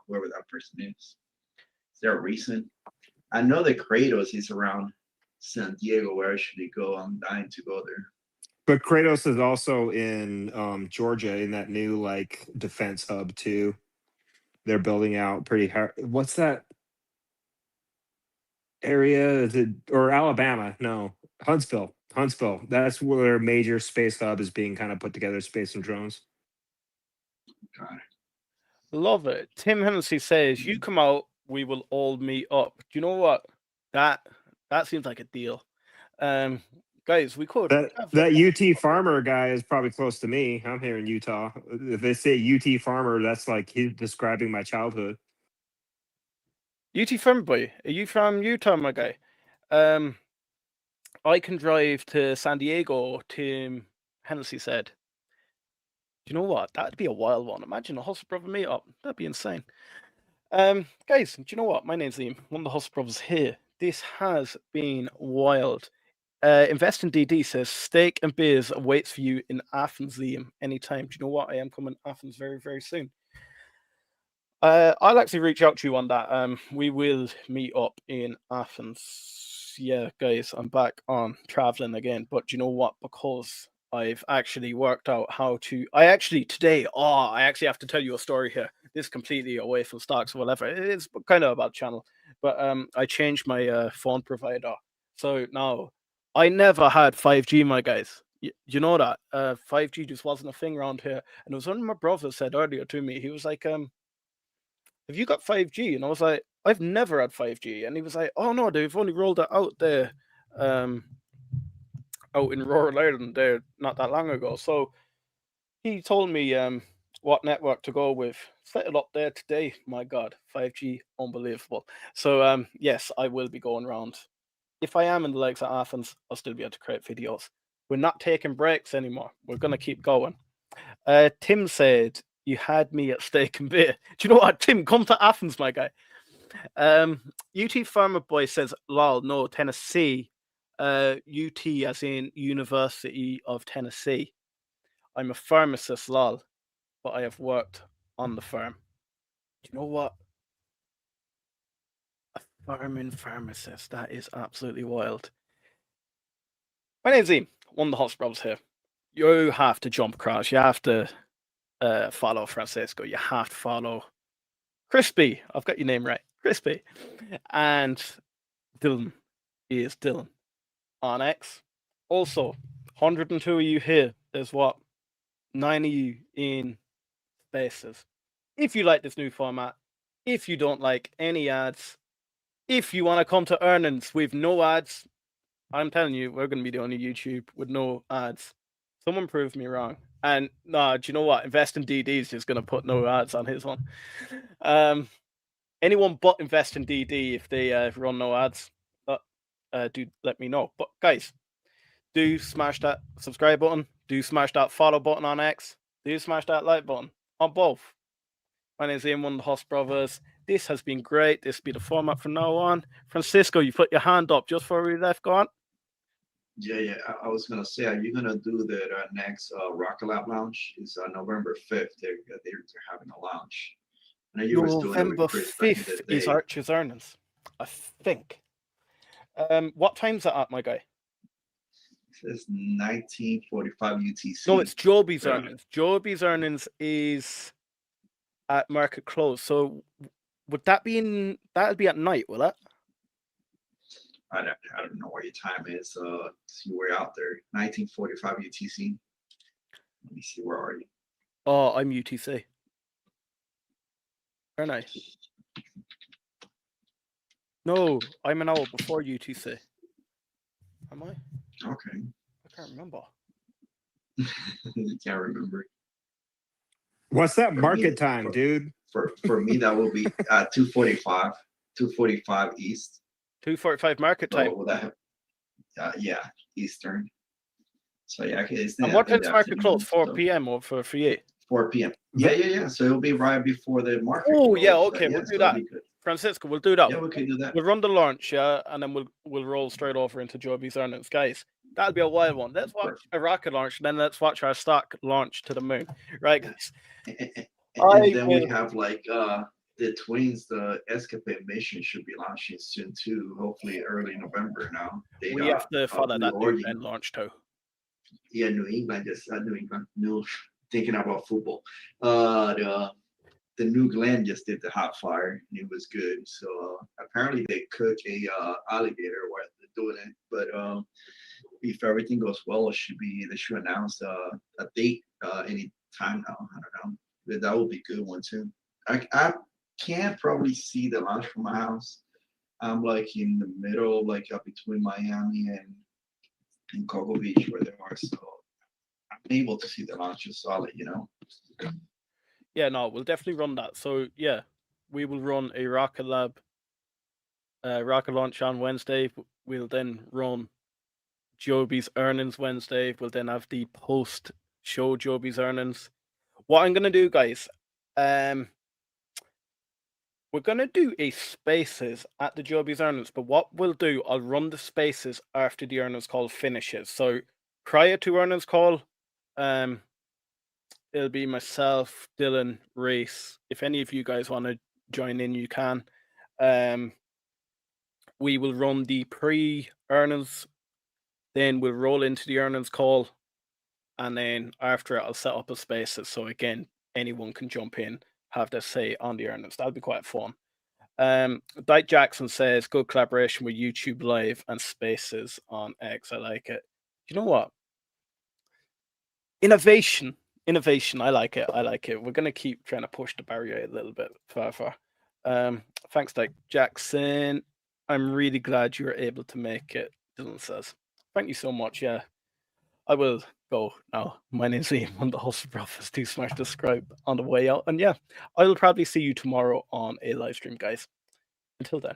whoever that person is. Is there a reason? I know that Kratos is around San Diego. Where should he go? I'm dying to go there. But Kratos is also in Georgia in that new like defense hub too. They're building out pretty hard. What's that area? Is it or Alabama? No, Huntsville. Huntsville. That's where their major space hub is being kind of put together. Space and drones. God. Love it. Tim Hennessy says, "You come out, we will all meet up." Do you know what? That seems like a deal. Guys, we could. That UT Farmer guy is probably close to me. I'm here in Utah. If they say UT Farmer, that's like he's describing my childhood. UT Farmer Boy, are you from Utah, my guy? I can drive to San Diego, Tim Hennessy said. Do you know what? That'd be a wild one. Imagine a Hustle Brother meetup. That'd be insane. Guys, do you know what? My name's Liam, one of the Hustle Brothers here. This has been wild. Invest in DD says steak and beers awaits for you in Athens, Liam, anytime. Do you know what? I am coming to Athens very, very soon. I'll actually reach out to you on that. We will meet up in Athens. Yeah, guys, I'm back on traveling again. But do you know what? Because I've actually worked out how to. I actually have to tell you a story here. This is completely away from stocks or whatever. It's kind of about channel, but I changed my phone provider. So now I never had 5G, my guys. You know that 5G just wasn't a thing around here. And it was one of my brothers said earlier to me. He was like, "Have you got 5G?" And I was like, "I've never had 5G." And he was like, "Oh no, they've only rolled it out there, out in rural Ireland there not that long ago." So he told me what network to go with. Set it up there today. My God, 5G, unbelievable. So yes, I will be going around. If I am in the likes of Athens, I'll still be able to create videos. We're not taking breaks anymore. We're gonna keep going. Tim said, "You had me at steak and beer." Do you know what, Tim? Come to Athens, my guy. UT Farmer Boy says, "Lol, no, Tennessee. UT as in University of Tennessee. I'm a pharmacist, lol, but I have worked on the farm." Do you know what? A farming pharmacist. That is absolutely wild. My name's Ian, one of the Hustle Brothers here. You have to jump across. You have to follow Francisco. You have to follow Crispy. I've got your name right. Crispy. And Dylan is Dylan on X. Also, 102 of you here. There's what? 9 of you in Spaces. If you like this new format, if you don't like any ads, if you want to come to earnings with no ads, I'm telling you, we're going to be the only YouTube with no ads. Someone proved me wrong. And no, do you know what? Invest in DD is just going to put no ads on his one. Anyone but Invest in DD if they run no ads, do let me know. But guys, do smash that subscribe button. Do smash that follow button on X. Do smash that like button on both. My name is Ian, one of the Hustle Brothers. This has been great. This will be the format from now on. Francisco, you put your hand up just before we left. Go on. Yeah. I was gonna say, are you gonna do the next Rocket Lab launch? Is November 5th. They're having a launch. I know you were doing it November with Chris back in 5th the is day. ACHR's earnings, I think. What time's that at, my guy? It says 1945 UTC. No, it's Joby's Yeah. earnings. Joby's earnings is at market close. So would that be that'll be at night, will it? I don't know what your time is. See, we're out there. 1945 UTC. Let me see, where are you? Oh, I'm UTC. Aren't I? No, I'm an hour before UTC. Am I? Okay. I can't remember. You can't remember. What's that For market me- time, dude? For me, that will be 2:45, 2:45 East. 2:45 market time. So will that have, yeah, Eastern. So yeah, it's And I what think time's the market close? afternoon, 4 so p.m. or for you? 4 p.m. Yeah. So it'll be right before the market. Oh, close. yeah, So, okay, we'll so do it'll that. be good. Francisco, we'll do that. Yeah, we can do that. We'll run the launch, yeah, and then we'll roll straight over into Joby's earnings, guys. That'll be a wild one. Let's watch a rocket launch, and then let's watch our stock launch to the moon, right, guys? And then we have like the twins, the Escapade mission should be launching soon too. Hopefully early November now. We have to follow that new Oregon. end launch too. Yeah, New England. Thinking about football. The new Glenn just did the hot fire and it was good. So apparently they cook a alligator while they're doing it. But if everything goes well, they should announce a date any time now. I don't know. But that would be a good one too. I can't probably see the launch from my house. I'm like in the middle, like up between Miami and Cocoa Beach where they are. So I'm able to see the launches solid, Yeah, no, we'll definitely run that. So yeah, we will run a rocket launch on Wednesday. We'll then run Joby's earnings Wednesday. We'll then have the post show Joby's earnings. What I'm gonna do, guys, we're gonna do a spaces at the Joby's earnings, but what we'll do, I'll run the spaces after the earnings call finishes. So prior to earnings call, it'll be myself, Dylan, Reese. If any of you guys want to join in, you can. We will run the pre-earnings, then we'll roll into the earnings call, and then after it, I'll set up a spaces. So again, anyone can jump in, have their say on the earnings. That'll be quite fun. Dyke Jackson says, good collaboration with YouTube Live and Spaces on X. I like it. You know what? Innovation. I like it. We're going to keep trying to push the barrier a little bit further. Thanks, Dyke Jackson. I'm really glad you were able to make it, Dylan says. Thank you so much. Yeah, I will go now. My name's Liam. I'm the host of Breakfast Too Smart to Describe on the way out. And yeah, I'll probably see you tomorrow on a live stream, guys. Until then.